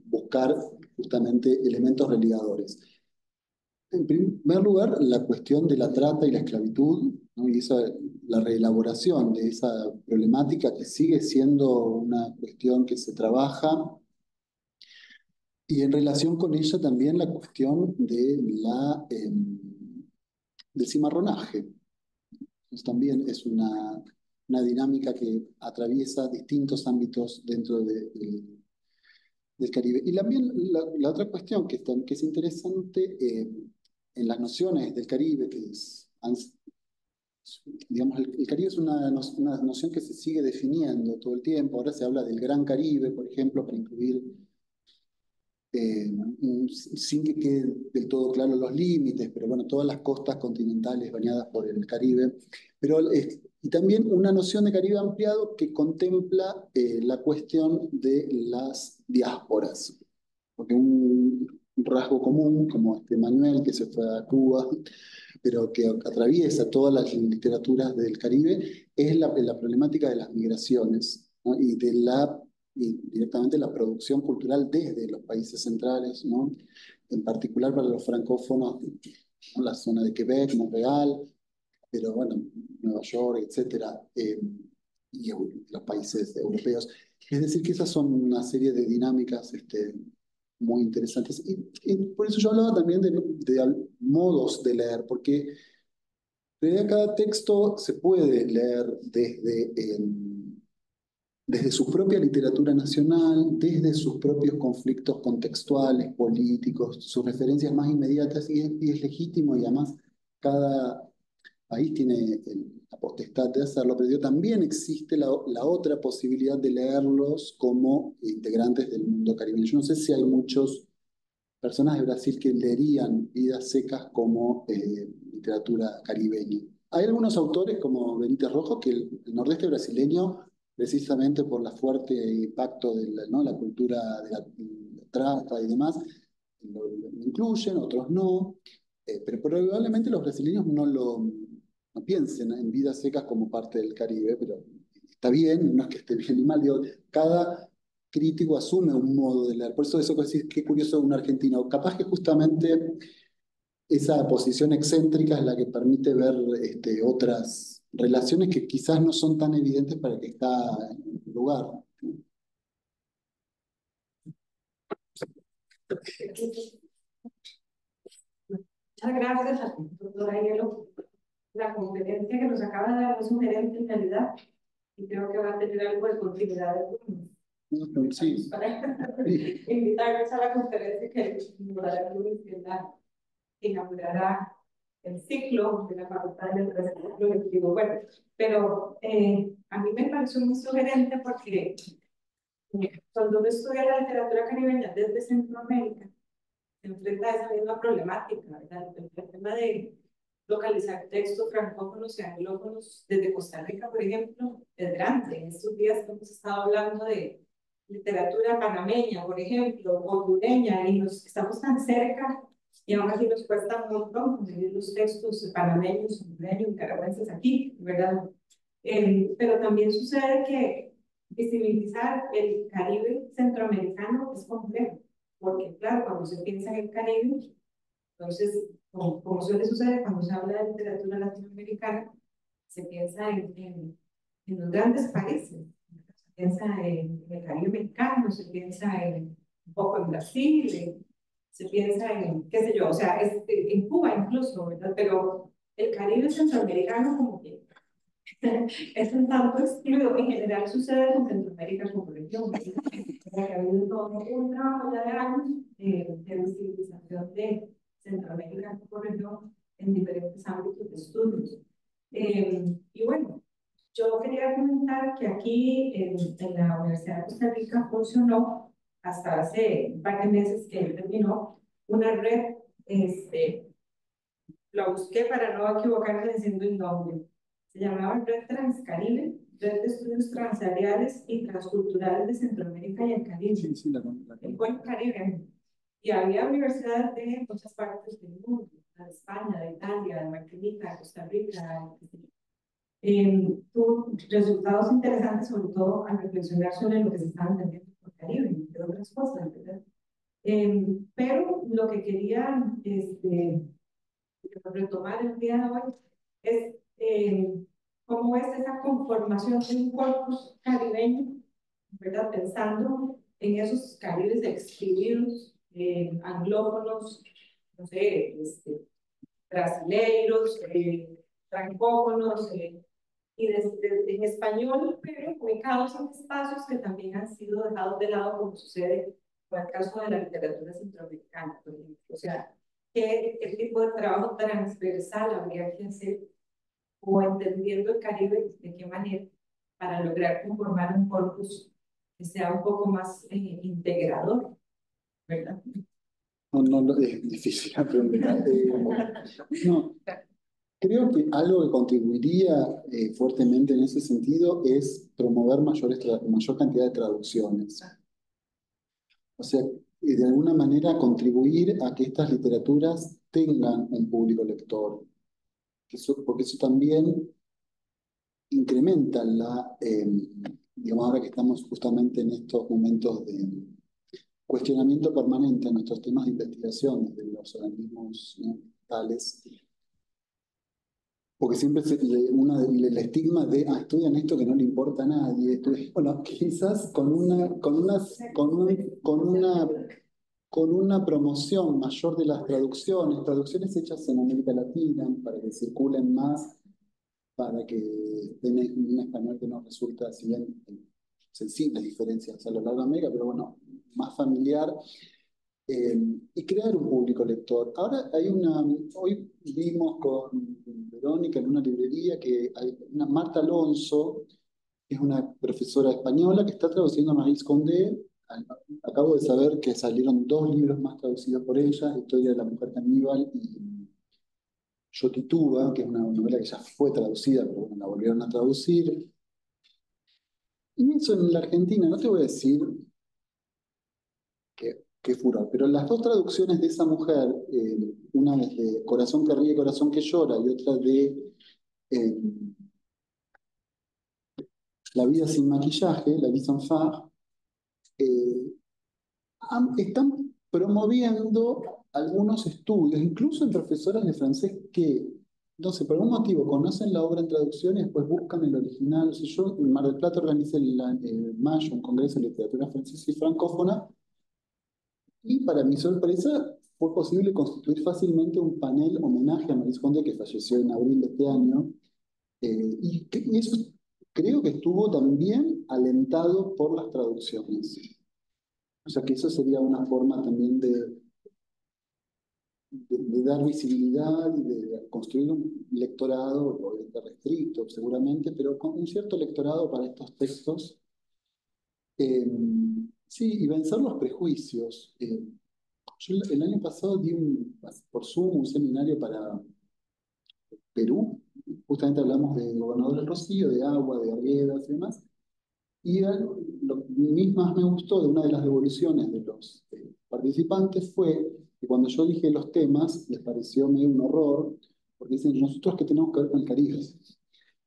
buscar justamente elementos religadores. En primer lugar, la cuestión de la trata y la esclavitud, ¿no? Y la reelaboración de esa problemática que sigue siendo una cuestión que se trabaja, y en relación con ella también la cuestión del cimarronaje. Entonces, también es una dinámica que atraviesa distintos ámbitos dentro del Caribe. Y también la otra cuestión que es interesante en las nociones del Caribe, digamos, el Caribe es una noción que se sigue definiendo todo el tiempo. Ahora se habla del Gran Caribe, por ejemplo, para incluir eh, sin que queden del todo claros los límites, pero bueno, todas las costas continentales bañadas por el Caribe. Y también una noción de Caribe ampliado que contempla la cuestión de las diásporas, porque un rasgo común, como este Manuel que se fue a Cuba, pero que atraviesa todas las literaturas del Caribe, es la problemática de las migraciones, ¿no? Y directamente la producción cultural desde los países centrales, ¿no? En particular para los francófonos, ¿no? La zona de Quebec, Montreal, pero bueno, Nueva York, etcétera, y los países europeos. Es decir, que esas son una serie de dinámicas muy interesantes. Y por eso yo hablaba también de modos de leer, porque cada texto se puede leer desde su propia literatura nacional, desde sus propios conflictos contextuales, políticos, sus referencias más inmediatas, y es legítimo, y además cada país tiene la potestad de hacerlo, pero también existe la otra posibilidad de leerlos como integrantes del mundo caribeño. Yo no sé si hay muchas personas de Brasil que leerían Vidas Secas como literatura caribeña. Hay algunos autores como Benítez Rojo que el nordeste brasileño, precisamente por la fuerte impacto de ¿no? la cultura de la trata y demás, lo incluyen, otros no. Pero probablemente los brasileños no piensen en Vidas Secas como parte del Caribe, pero está bien, no es que esté bien ni mal, digo, crítico asume un modo de leer. Por eso que decís, qué curioso un argentino. Capaz que justamente esa posición excéntrica es la que permite ver otras relaciones que quizás no son tan evidentes para el que está en el lugar. Muchas gracias a la doctora Hielo. La conferencia que nos acaba de dar es un gerente en realidad y creo que va a tener algo de continuidad Sí. para invitarnos a la conferencia que inaugurará Luis, que inaugurará el ciclo de la Facultad de Letras del ciclo lectivo. Bueno, pero a mí me pareció muy sugerente porque cuando uno estudia la literatura caribeña desde Centroamérica, se enfrenta a esa misma problemática, ¿verdad? El tema de localizar textos francófonos y anglófonos desde Costa Rica, por ejemplo, es grande. En estos días hemos estado hablando de literatura panameña, por ejemplo, hondureña, y nos estamos tan cerca, y aún así nos cuesta un montón conseguir los textos panameños, hondureños, nicaragüenses aquí, ¿verdad? Pero también sucede que visibilizar el Caribe centroamericano es complejo, porque claro, cuando se piensa en el Caribe, entonces, como suele suceder cuando se habla de literatura latinoamericana, se piensa en los grandes países, se piensa en el Caribe mexicano, se piensa un poco en Brasil, se piensa en, qué sé yo, o sea, en Cuba incluso, ¿verdad? Pero el Caribe centroamericano como que es un tanto excluido. En general sucede con Centroamérica como región, porque ha habido todo un trabajo ya de años de visibilización de Centroamérica como región en diferentes ámbitos de estudios. Y bueno, yo quería comentar que aquí en la Universidad de Costa Rica funcionó hasta hace un par de meses que terminó una red, la busqué para no equivocarme diciendo el nombre. Se llamaba Red Transcaribe, Red de Estudios Transariales y Transculturales de Centroamérica y el Caribe. Sí, sí, El Cuenco Caribe. Y había universidades de muchas partes del mundo, de España, de Italia, de Martinica, de Costa Rica. Tuvo resultados interesantes, sobre todo al reflexionar sobre lo que se estaba entendiendo por Caribe, entre otras cosas, ¿verdad? Pero lo que quería retomar el día de hoy es cómo es esa conformación de un corpus caribeño, ¿verdad? Pensando en esos caribes excluidos, anglófonos, no sé, brasileiros, francófonos, y en español, pero ubicados en espacios que también han sido dejados de lado, como sucede con el caso de la literatura centroamericana, por ejemplo. O sea, ¿qué tipo de trabajo transversal habría que hacer o entendiendo el Caribe de qué manera para lograr conformar un corpus que sea un poco más integrador, ¿verdad? No, es difícil la pregunta. No, creo que algo que contribuiría fuertemente en ese sentido es promover mayor cantidad de traducciones. O sea, de alguna manera contribuir a que estas literaturas tengan un público lector. Porque eso también incrementa digamos, ahora que estamos justamente en estos momentos de cuestionamiento permanente en nuestros temas de investigación de los organismos, ¿no?, tales, porque siempre el estigma de estudian esto que no le importa a nadie. Bueno, quizás con una promoción mayor de las traducciones hechas en América Latina, para que circulen más, para que tengan un español que no resulta, si bien sensibles diferencias a lo largo de América, pero bueno, más familiar. Y crear un público lector. Ahora hoy vimos con Verónica en una librería que hay una Marta Alonso, que es una profesora española que está traduciendo a Maryse Condé. Acabo de saber que salieron 2 libros más traducidos por ella, Historia de la Mujer Caníbal y Yo Tituba, que es una novela que ya fue traducida, pero bueno, la volvieron a traducir. Y eso en la Argentina, no te voy a decir qué furor. Pero las 2 traducciones de esa mujer, una es de Corazón que ríe, corazón que llora, y otra de eh, La vida sin maquillaje, La vie sans fard, eh, están promoviendo algunos estudios, incluso en profesores de francés que, no sé, por algún motivo conocen la obra en traducción y después buscan el original. O sea, yo en Mar del Plata organicé en mayo un congreso de literatura francesa y francófona, y para mi sorpresa fue posible constituir fácilmente un panel homenaje a Maurice Condé, que falleció en abril de este año, y eso creo que estuvo también alentado por las traducciones. O sea que eso sería una forma también de dar visibilidad y de construir un lectorado, obviamente restricto seguramente, pero con un cierto lectorado para estos textos. Eh, sí, y vencer los prejuicios. Yo el año pasado di por Zoom un seminario para Perú. Justamente hablamos de Gobernador del Rocío, de agua, de Arguedas y demás. Y lo que más me gustó de una de las devoluciones de los participantes fue que cuando yo dije los temas, les pareció medio un horror, porque dicen, nosotros qué tenemos que ver con el Caribe.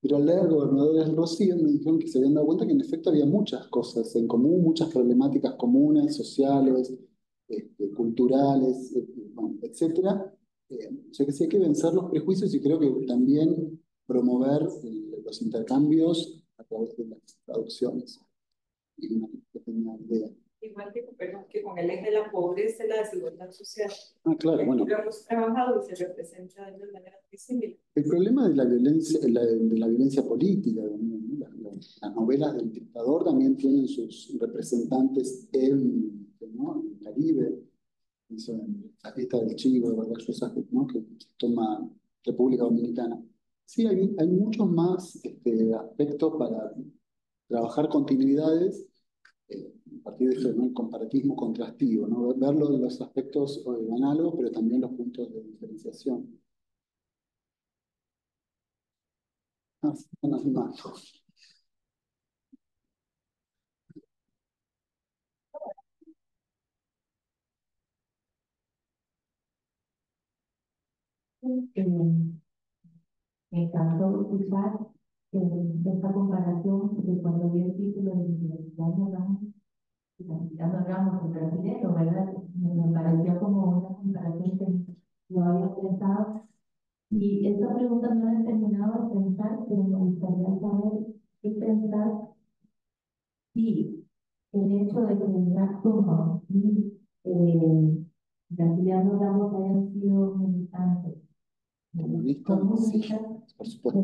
Pero al leer Gobernador del Rocío me dijeron que se habían dado cuenta que en efecto había muchas cosas en común, muchas problemáticas comunes, sociales, culturales, bueno, etcétera. O sea que sí hay que vencer los prejuicios y creo que también promover los intercambios a través de las traducciones. Y una pequeña idea. Igual que, perdón, que con el eje de la pobreza y la desigualdad social. Ah, claro, bueno. Lo hemos trabajado y se representa de una manera muy similar. El problema de la violencia, de la violencia política, ¿no? Las novelas del dictador también tienen sus representantes ¿no? En el Caribe, en la fiesta del Chivo, ¿verdad? ¿No? Que toma República Dominicana. Sí, hay muchos más aspectos para trabajar continuidades a partir de eso, ¿no? El comparatismo contrastivo, ¿no? Ver los aspectos análogos, pero también los puntos de diferenciación. Ah, sí, más. Me encantó escuchar esta comparación de cuando vi el título de Gilliano Ramos y Gilliano Ramos en brasileño, ¿verdad? Me pareció como una comparación que no había pensado. Y esta pregunta no la he terminado de pensar, pero me gustaría saber qué pensar si el hecho de que Jack Thomas y Gilliano Ramos hayan sido militantes Comunista, sí, por supuesto.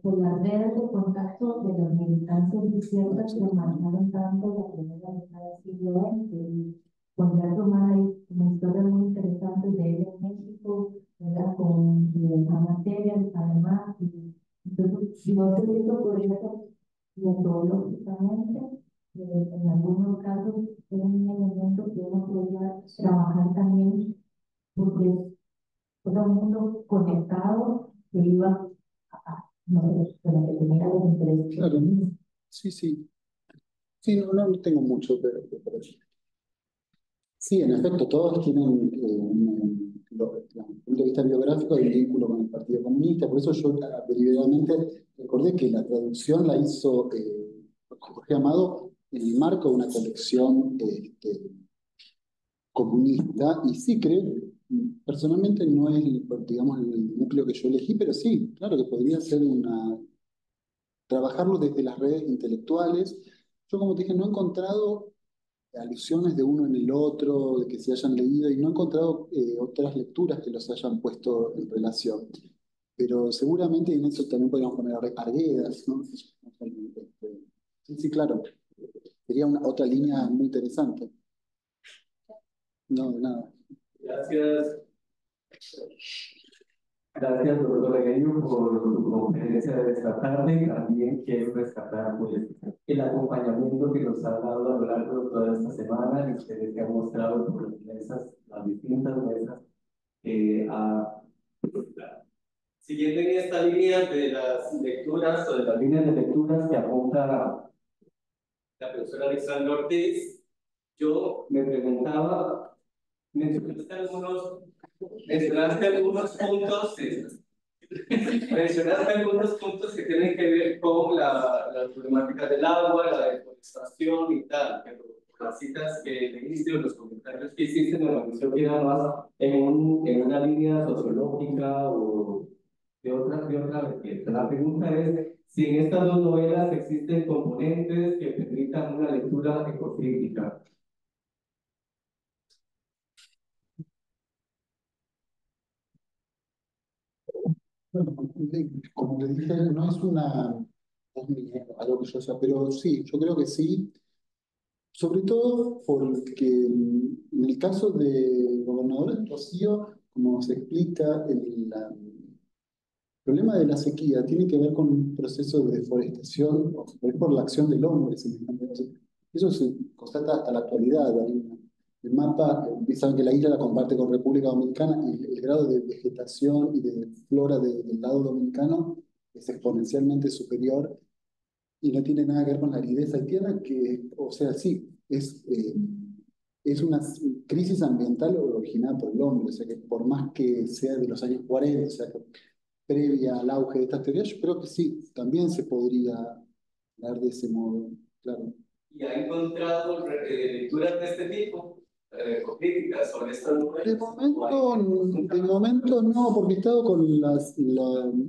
por las redes de contacto de los militantes izquierdas que marcaron tanto la primera mitad del siglo XX. Y con Gerardo Mar hay una historia muy interesante de él en México, ¿verdad? Con la materia, el Panamá. Entonces, no sé si eso podría ser metodológicamente, en algunos casos, es un elemento que uno podría trabajar también, porque todo el mundo conectado que iba no sé, con la que tenía los intereses. Claro, sí, sí. Sí, no tengo mucho, pero sí, en efecto, todos tienen desde el punto de vista biográfico el vínculo con el Partido Comunista. Por eso yo deliberadamente recordé que la traducción la hizo Jorge Amado en el marco de una colección comunista, y sí creo, personalmente no es, digamos, el núcleo que yo elegí, pero sí, claro que podría ser trabajarlo desde las redes intelectuales. Yo, como te dije, no he encontrado alusiones de uno en el otro, de que se hayan leído, y no he encontrado otras lecturas que los hayan puesto en relación. Pero seguramente en eso también podríamos poner Arguedas, ¿no? Sí, sí, claro. Sería otra línea muy interesante. No, de nada. Gracias. Gracias, doctor Regueiro, por su conferencia de esta tarde. También quiero rescatar pues, el acompañamiento que nos ha dado a lo largo de toda esta semana y ustedes que han mostrado por las mesas, las distintas mesas. Siguiendo en esta línea de las lecturas o de las líneas de lecturas que apunta la profesora Alexandra Ortiz, yo me preguntaba, mencionaste algunos puntos Mencionaste algunos puntos que tienen que ver con las problemáticas del agua, la deforestación y tal, pero las citas que leíste o los comentarios que hiciste me pareció que era más en una línea sociológica o de otra vertiente. La pregunta es si en estas dos novelas existen componentes que permitan una lectura ecocrítica. Bueno, como le dije, no es algo que yo sea, pero sí, yo creo que sí, sobre todo porque en el caso de Gobernador del Rocío, como se explica, el problema de la sequía tiene que ver con un proceso de deforestación, es por la acción del hombre, semejante. Eso se constata hasta la actualidad. El mapa, saben que la isla la comparte con República Dominicana y el grado de vegetación y de flora del lado dominicano es exponencialmente superior y no tiene nada que ver con la aridez haitiana, que, o sea, sí, es una crisis ambiental originada por el hombre, o sea que por más que sea de los años 40, o sea, que previa al auge de estas teorías, yo creo que sí, también se podría dar de ese modo, claro. ¿Y ha encontrado lecturas de este tipo? Críticas sobre estas novelas. De momento no, porque he estado con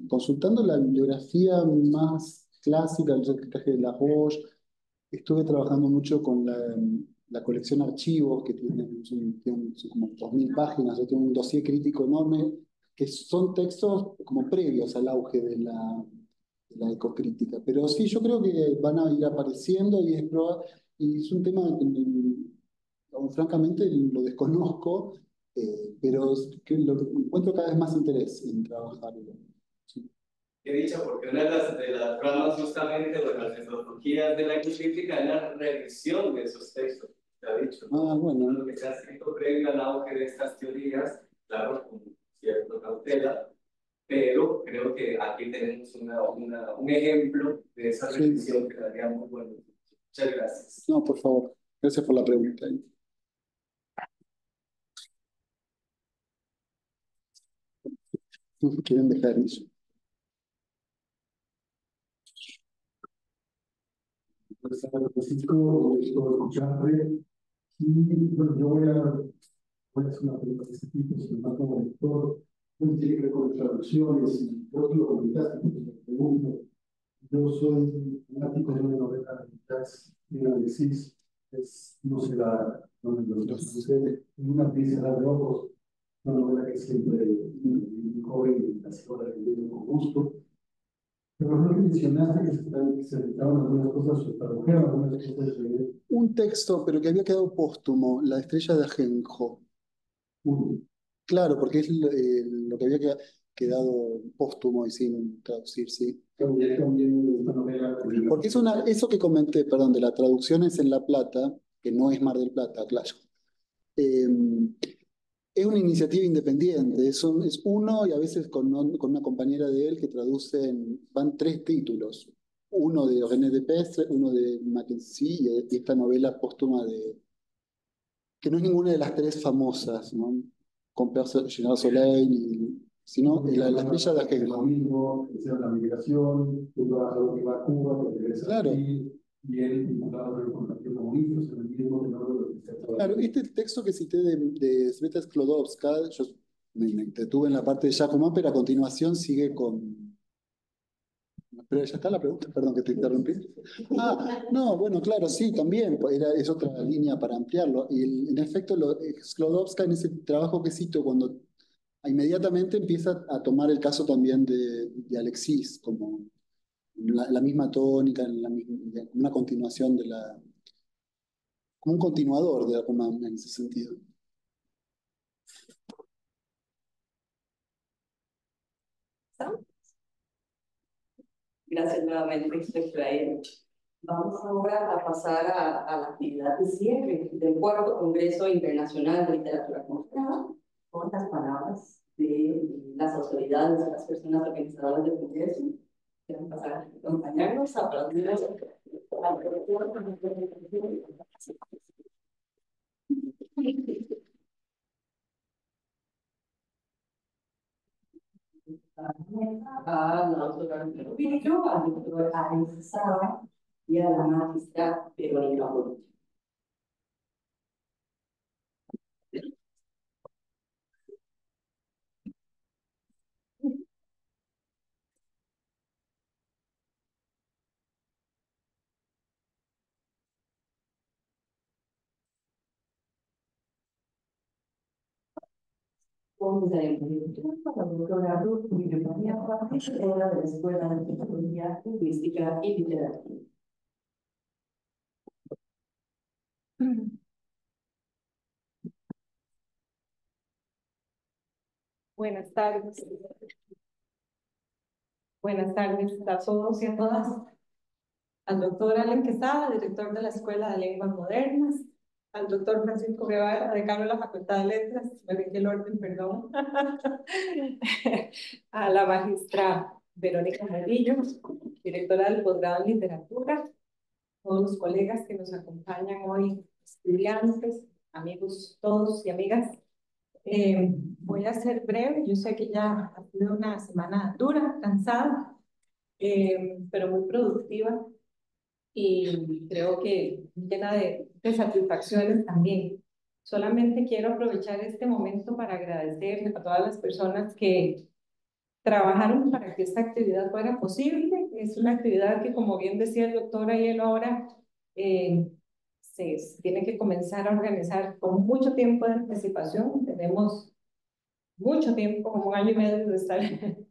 consultando la bibliografía más clásica, el traje de la Roche. Estuve trabajando mucho con la colección Archivos, que son como 2000 páginas, yo tengo un dossier crítico enorme, que son textos como previos al auge de la ecocrítica. Pero sí, yo creo que van a ir apareciendo y es un tema que francamente lo desconozco, pero que lo encuentro cada vez más interés en trabajarlo. Sí. He dicho, porque una de las ramas justamente de las metodologías de la ecocrítica es la revisión de esos textos, se ha dicho, ¿no? Ah, bueno. Lo que se ha escrito previo al auge de estas teorías, claro, con cierta cautela, pero creo que aquí tenemos un ejemplo de esa revisión que daría muy bueno. Muchas gracias. No, por favor. Gracias por la pregunta. ¿Quieren dejar eso? Pues, Francisco, escucharte. Y bueno, voy a hacer una pregunta de este tipo, sin más como lector, pues tiene que ver con traducciones, y creo que lo comentaste, porque me pregunto, yo soy fanático de una novela de Jacques Alexis, no sé no lo sucede, en una pieza de ojos, una novela que siempre muy joven y así ahora leyendo con gusto. Pero no mencionaste que se dedicaban algunas cosas, o tradujeron algunas cosas de... Un texto, pero que había quedado póstumo, La estrella de Ajenjo. Claro, porque es lo que había quedado póstumo y sin traducir, sí. También esta novela... Porque eso que comenté, perdón, de la traducción es en La Plata, que no es Mar del Plata, claro. Eh, es una iniciativa independiente, es uno y a veces con una compañera de él que traducen, van 3 títulos. Uno de René Depestre, uno de Mackenzie y esta novela póstuma que no es ninguna de las 3 famosas, ¿no? Con Gerard Soleil, sino la estrella de aquel. Lo mismo, la migración, un trabajador que va a Cuba, que regresa Claro. aquí, y él vinculado con el Partido Comunista, en el mismo tenor de lo que se ha Claro, este texto que cité de Sveta Sklodowska, yo me detuve en la parte de Giacomo, pero a continuación sigue con... Pero ya está la pregunta, perdón que te interrumpí. Ah, no, bueno, claro, sí, también, pues, es otra línea para ampliarlo. Y en efecto, Sklodowska en ese trabajo que cito, cuando inmediatamente empieza a tomar el caso también de Alexis, como la misma tónica, una continuación como un continuador de la Roma en ese sentido. Gracias nuevamente, Efraín. Vamos ahora a pasar a la actividad de cierre del cuarto Congreso Internacional de Literatura Comunitaria, con las palabras de las autoridades, de las personas organizadoras del Congreso. Quieren pasar a acompañarnos a partir de a la doctora Villo, al doctor Alex Saba y a la maestra Verónica Borges. Para doctorado en bibliografía era de la Escuela de Tecnología, Lingüística y Literatura. Buenas tardes. Buenas tardes a todos y a todas. Al doctor Alan Quesada, director de la Escuela de Lenguas Modernas. Al doctor Francisco Guevara, decano de la Facultad de Letras. Me dejé el orden, perdón. A la maestra Verónica Jarillo, directora del posgrado en literatura. Todos los colegas que nos acompañan hoy, estudiantes, amigos todos y amigas. Voy a ser breve. Yo sé que ya ha sido una semana dura, cansada, pero muy productiva y creo que llena de satisfacciones también. Solamente quiero aprovechar este momento para agradecer a todas las personas que trabajaron para que esta actividad fuera posible. Es una actividad que, como bien decía el doctor Ayelo ahora, se tiene que comenzar a organizar con mucho tiempo de anticipación. Tenemos mucho tiempo, como un año y medio de estar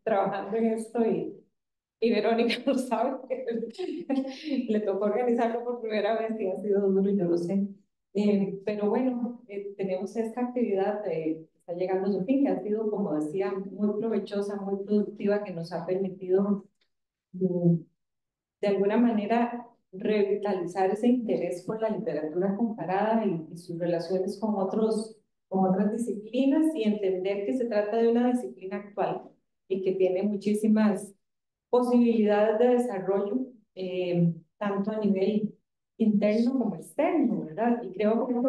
trabajando en esto y Verónica lo sabe. Le tocó organizarlo por primera vez y ha sido duro, yo lo sé. Pero bueno, tenemos esta actividad que está llegando a su fin, que ha sido, como decía, muy provechosa, muy productiva, que nos ha permitido de alguna manera revitalizar ese interés por la literatura comparada y sus relaciones con otras disciplinas y entender que se trata de una disciplina actual y que tiene muchísimas posibilidades de desarrollo, tanto a nivel interno como externo, ¿verdad? Y creo que eso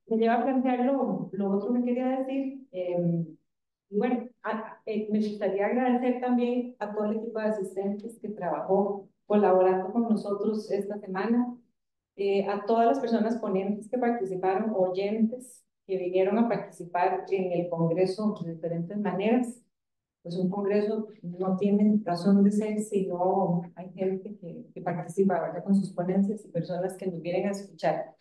me lleva a plantear lo otro que quería decir. Y bueno, me gustaría agradecer también a todo el equipo de asistentes que trabajó colaborando con nosotros esta semana, a todas las personas ponentes que participaron, oyentes que vinieron a participar en el Congreso de diferentes maneras. Pues un congreso no tiene razón de ser si no hay gente que participa, ¿verdad? Con sus ponencias y personas que nos vienen a escuchar.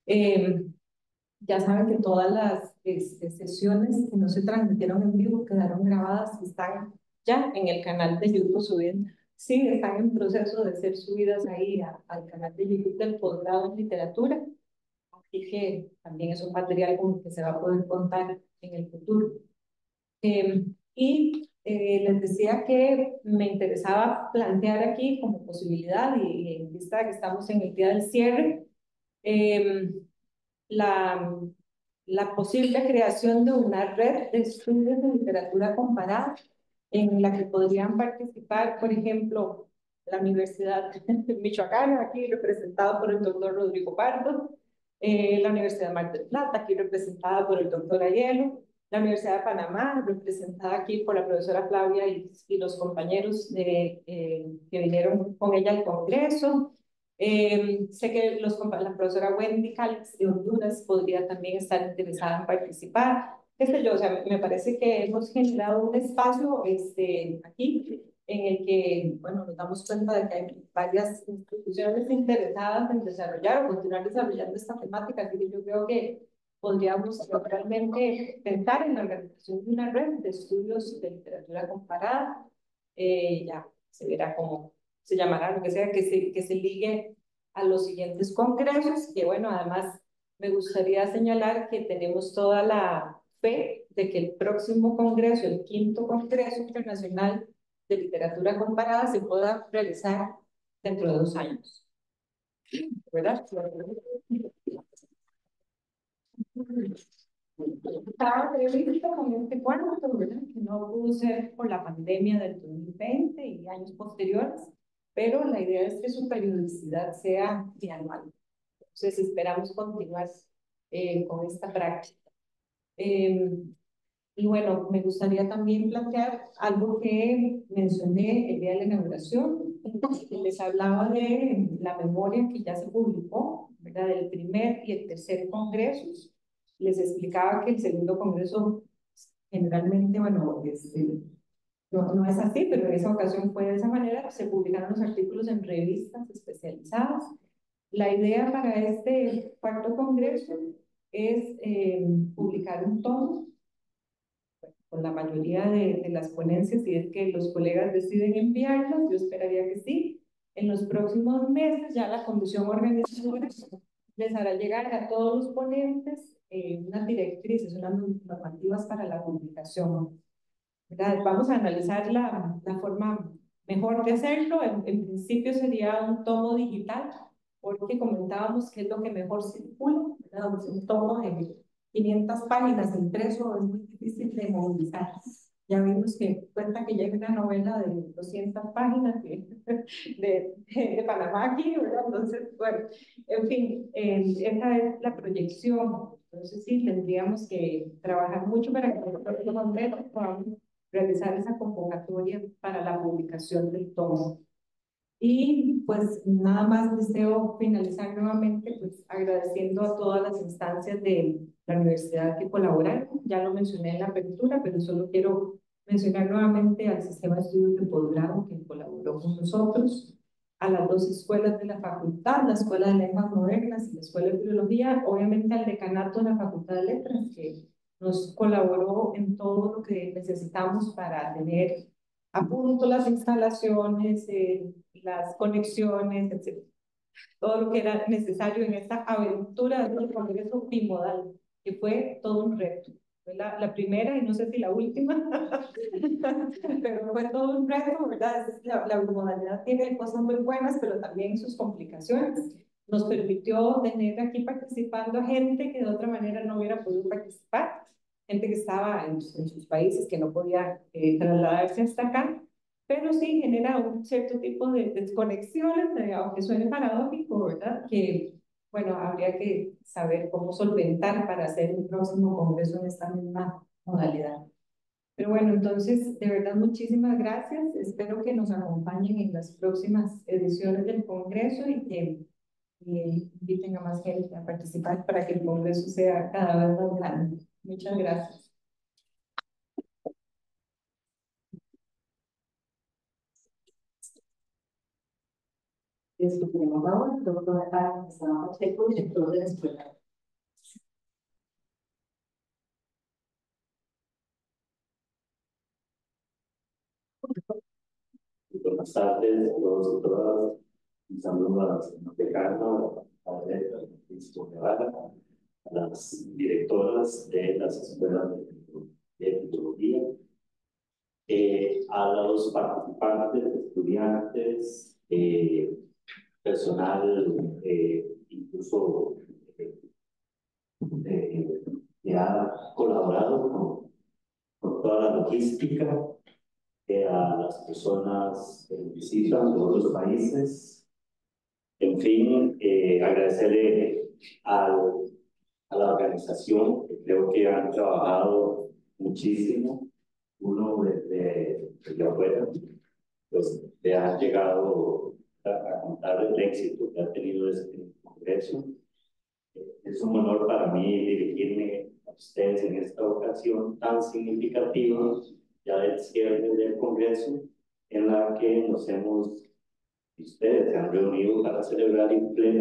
Ya saben que todas las sesiones que no se transmitieron en vivo quedaron grabadas y están ya en el canal de YouTube subiendo. Sí, están en proceso de ser subidas ahí al canal de YouTube del posgrado en literatura. Así que también es un material con el que se va a poder contar en el futuro. Les decía que me interesaba plantear aquí como posibilidad, y en vista de que estamos en el día del cierre, la, la posible creación de una red de estudios de literatura comparada en la que podrían participar, por ejemplo, la Universidad Michoacana, aquí representada por el doctor Rodrigo Pardo, la Universidad de Mar del Plata, aquí representada por el doctor Ayelo, la Universidad de Panamá, representada aquí por la profesora Flavia y los compañeros que vinieron con ella al Congreso. Sé que la profesora Wendy Calix de Honduras podría también estar interesada en participar. Qué sé yo, o sea, me parece que hemos generado un espacio aquí en el que, bueno, nos damos cuenta de que hay varias instituciones interesadas en desarrollar o continuar desarrollando esta temática, así que yo creo que podríamos realmente pensar en la organización de una red de estudios de literatura comparada. Ya se verá cómo se llamará, lo que sea, que se ligue a los siguientes congresos, que bueno, además me gustaría señalar que tenemos toda la fe de que el próximo congreso, el 5º Congreso Internacional de Literatura Comparada, se pueda realizar dentro de 2 años. ¿Verdad? Estaba previsto con este cuarto, ¿verdad? Que no pudo ser por la pandemia del 2020 y años posteriores, pero la idea es que su periodicidad sea bianual. Entonces esperamos continuar con esta práctica. Y bueno, me gustaría también plantear algo que mencioné el día de la inauguración. Les hablaba de la memoria que ya se publicó, ¿verdad? Del primer y el tercer congresos. Les explicaba que el segundo congreso generalmente, bueno, no es así, pero en esa ocasión fue de esa manera. Se publicaron los artículos en revistas especializadas. La idea para este cuarto congreso es publicar un tomo con la mayoría de las ponencias, si es que los colegas deciden enviarlas, yo esperaría que sí. En los próximos meses ya la comisión organizadora les hará llegar a todos los ponentes unas directrices, unas normativas para la publicación, ¿verdad? Vamos a analizar la forma mejor de hacerlo. En principio sería un tomo digital, porque comentábamos que es lo que mejor circula, ¿verdad? Un tomo de 500 páginas impreso es muy difícil de movilizar. Ya vimos que cuenta que ya hay una novela de 200 páginas de Panamá aquí, ¿verdad? Entonces, bueno, en fin, esa es la proyección. Entonces sí, tendríamos que trabajar mucho para que los podamos realizar esa convocatoria para la publicación del tomo. Y pues nada más deseo finalizar nuevamente pues agradeciendo a todas las instancias de la universidad que colaboraron. Ya lo mencioné en la apertura, pero solo quiero mencionar nuevamente al sistema de estudios de posgrado que colaboró con nosotros, a las dos escuelas de la facultad, la Escuela de Lenguas Modernas y la Escuela de Filología, obviamente al decanato de la Facultad de Letras, que nos colaboró en todo lo que necesitamos para tener a punto las instalaciones, las conexiones, etc. Todo lo que era necesario en esta aventura del Congreso bimodal, que fue todo un reto. Fue la primera y no sé si la última, pero fue todo un reto, ¿verdad? La bimodalidad tiene cosas muy buenas, pero también sus complicaciones. Nos permitió tener aquí participando a gente que de otra manera no hubiera podido participar, gente que estaba en sus países, que no podía trasladarse hasta acá, pero sí genera un cierto tipo de desconexiones, aunque suene paradójico, ¿verdad? Que, bueno, habría que saber cómo solventar para hacer un próximo congreso en esta misma modalidad. Pero bueno, entonces, de verdad, muchísimas gracias. Espero que nos acompañen en las próximas ediciones del congreso y que inviten a más gente a participar para que el congreso sea cada vez más grande. Muchas gracias. Discutiremos ahora, doctor Pacheco, director de la escuela. Buenas tardes a todos y todas. Un saludo a la señora decana, a la Francisco Guevara, a las directoras de las escuelas de filología, a los participantes, estudiantes, personal, incluso que ha colaborado con toda la logística, a las personas que nos visitan de otros países. En fin, agradecerle a la organización, que creo que han trabajado muchísimo. Uno desde afuera, pues le han llegado a contar el éxito que ha tenido este congreso. Es un honor para mí dirigirme a ustedes en esta ocasión tan significativa, ya del cierre del congreso, en la que ustedes se han reunido para celebrar y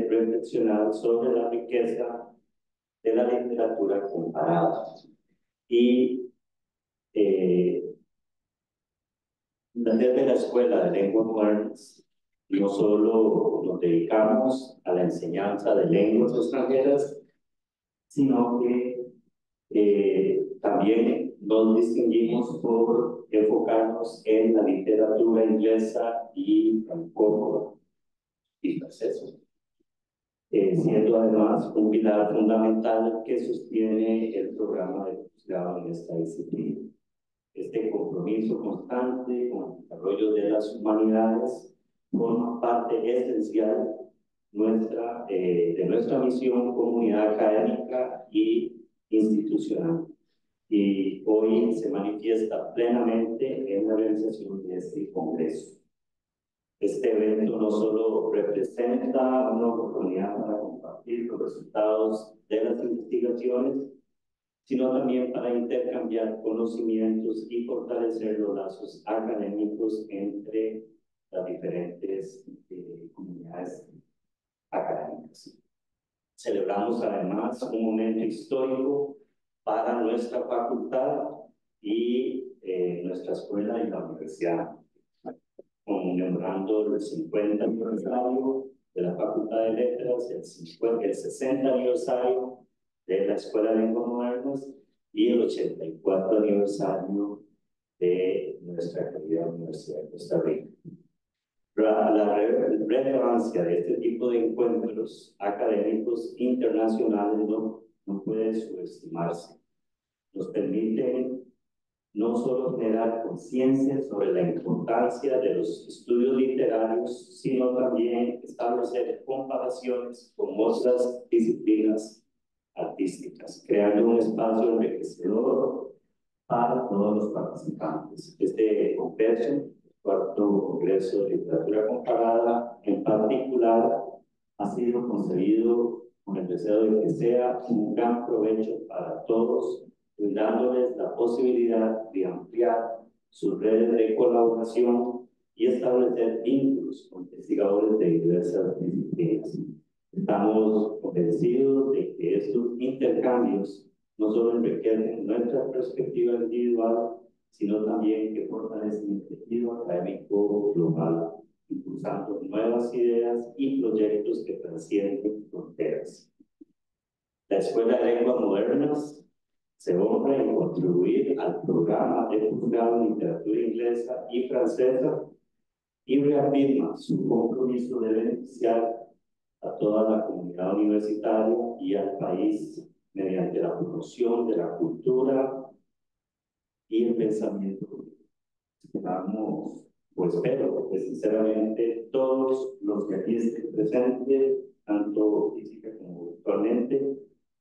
reflexionar sobre la riqueza de la literatura comparada. Y desde la Escuela de Lenguas Modernas, no solo nos dedicamos a la enseñanza de lenguas extranjeras, sino que también nos distinguimos por enfocarnos en la literatura inglesa y francófona y francesa, siendo además un pilar fundamental que sostiene el programa de posgrado en esta disciplina. Este compromiso constante con el desarrollo de las humanidades forma parte esencial de nuestra misión, comunidad académica y institucional. y hoy se manifiesta plenamente en la realización de este congreso. Este evento no solo representa una oportunidad para compartir los resultados de las investigaciones, sino también para intercambiar conocimientos y fortalecer los lazos académicos entre las diferentes comunidades académicas. Celebramos además un momento histórico para nuestra facultad y nuestra escuela y la universidad, conmemorando el 50 aniversario de la Facultad de Letras, el 60 aniversario de la Escuela de Lenguas Modernas y el 84 aniversario de nuestra querida Universidad de Costa Rica. La relevancia de este tipo de encuentros académicos internacionales no puede subestimarse. Nos permiten no solo generar conciencia sobre la importancia de los estudios literarios, sino también establecer comparaciones con otras disciplinas artísticas, creando un espacio enriquecedor para todos los participantes. Este congreso, cuarto Congreso de Literatura Comparada, en particular, ha sido concebido con el deseo de que sea un gran provecho para todos, dándoles la posibilidad de ampliar sus redes de colaboración y establecer vínculos con investigadores de diversas disciplinas. Estamos convencidos de que estos intercambios no solo enriquecen nuestra perspectiva individual, sino también que fortalecen el tejido académico global, impulsando nuevas ideas y proyectos que trascienden fronteras. La Escuela de Lenguas Modernas se honra en contribuir al programa de posgrado en literatura inglesa y francesa y reafirma su compromiso de beneficiar a toda la comunidad universitaria y al país mediante la promoción de la cultura y el pensamiento. Esperamos, pues espero que sinceramente todos los que aquí estén presentes, tanto física como virtualmente,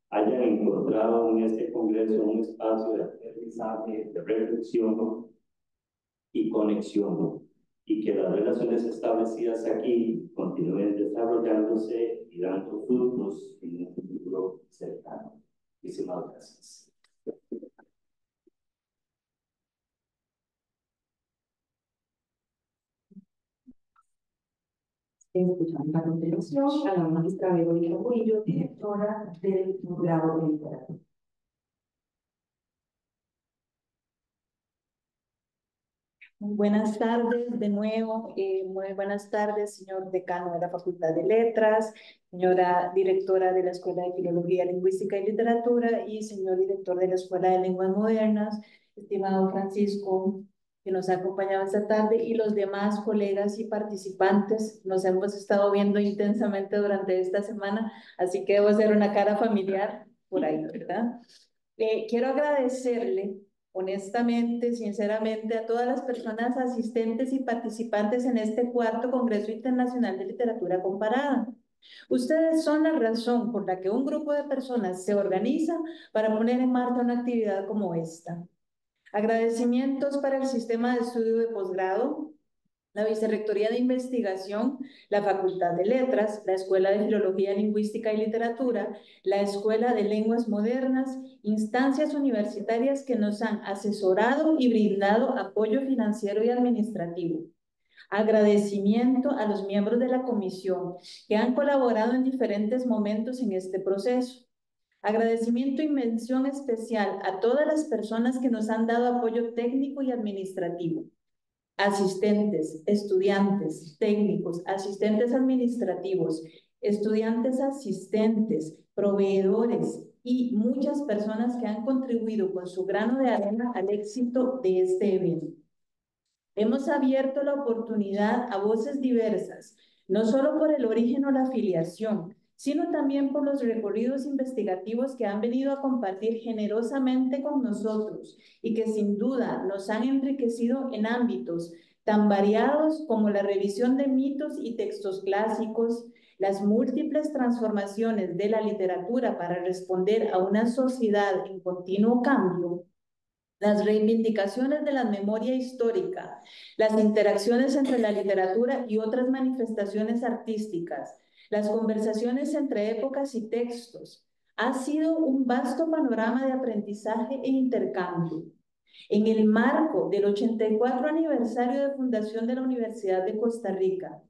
hayan encontrado en este congreso un espacio de aterrizaje, de reflexión y conexión, y que las relaciones establecidas aquí continúen desarrollándose y dando frutos en un futuro cercano. Muchísimas gracias. Escuchamos a continuación a la maestra Verónica Murillo, directora del grado de literatura. Buenas tardes de nuevo, muy buenas tardes, señor decano de la Facultad de Letras, señora directora de la Escuela de Filología, Lingüística y Literatura y señor director de la Escuela de Lenguas Modernas, estimado Francisco, que nos ha acompañado esta tarde, y los demás colegas y participantes. Nos hemos estado viendo intensamente durante esta semana, así que debo hacer una cara familiar por ahí, ¿verdad? Quiero agradecerle honestamente, sinceramente, a todas las personas asistentes y participantes en este cuarto Congreso Internacional de Literatura Comparada. Ustedes son la razón por la que un grupo de personas se organiza para poner en marcha una actividad como esta. Agradecimientos para el Sistema de Estudio de Posgrado, la Vicerrectoría de Investigación, la Facultad de Letras, la Escuela de Filología, Lingüística y Literatura, la Escuela de Lenguas Modernas, instancias universitarias que nos han asesorado y brindado apoyo financiero y administrativo. Agradecimiento a los miembros de la comisión que han colaborado en diferentes momentos en este proceso. Agradecimiento y mención especial a todas las personas que nos han dado apoyo técnico y administrativo. Asistentes, estudiantes, técnicos, asistentes administrativos, estudiantes asistentes, proveedores y muchas personas que han contribuido con su grano de arena al éxito de este evento. Hemos abierto la oportunidad a voces diversas, no solo por el origen o la afiliación, sino también por los recorridos investigativos que han venido a compartir generosamente con nosotros y que sin duda nos han enriquecido en ámbitos tan variados como la revisión de mitos y textos clásicos, las múltiples transformaciones de la literatura para responder a una sociedad en continuo cambio, las reivindicaciones de la memoria histórica, las interacciones entre la literatura y otras manifestaciones artísticas, las conversaciones entre épocas y textos. Ha sido un vasto panorama de aprendizaje e intercambio. En el marco del 84 aniversario de fundación de la Universidad de Costa Rica,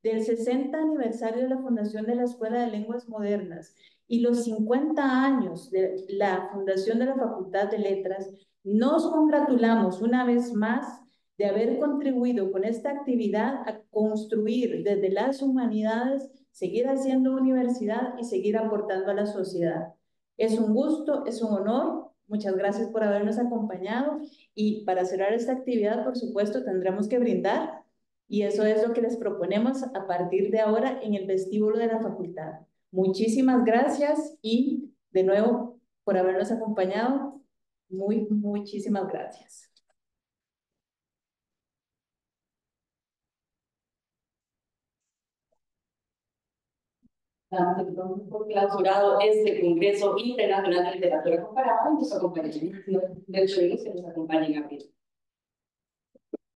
del 60 aniversario de la fundación de la Escuela de Lenguas Modernas y los 50 años de la fundación de la Facultad de Letras, nos congratulamos una vez más de haber contribuido con esta actividad a construir desde las humanidades, seguir haciendo universidad y seguir aportando a la sociedad. Es un gusto, es un honor. Muchas gracias por habernos acompañado y para cerrar esta actividad, por supuesto, tendremos que brindar y eso es lo que les proponemos a partir de ahora en el vestíbulo de la facultad. Muchísimas gracias y de nuevo por habernos acompañado. Muchísimas gracias. Damos entonces por clausurado este Congreso Internacional de Literatura Comparada y nuestra compañía del Turismo que nos acompaña en abril.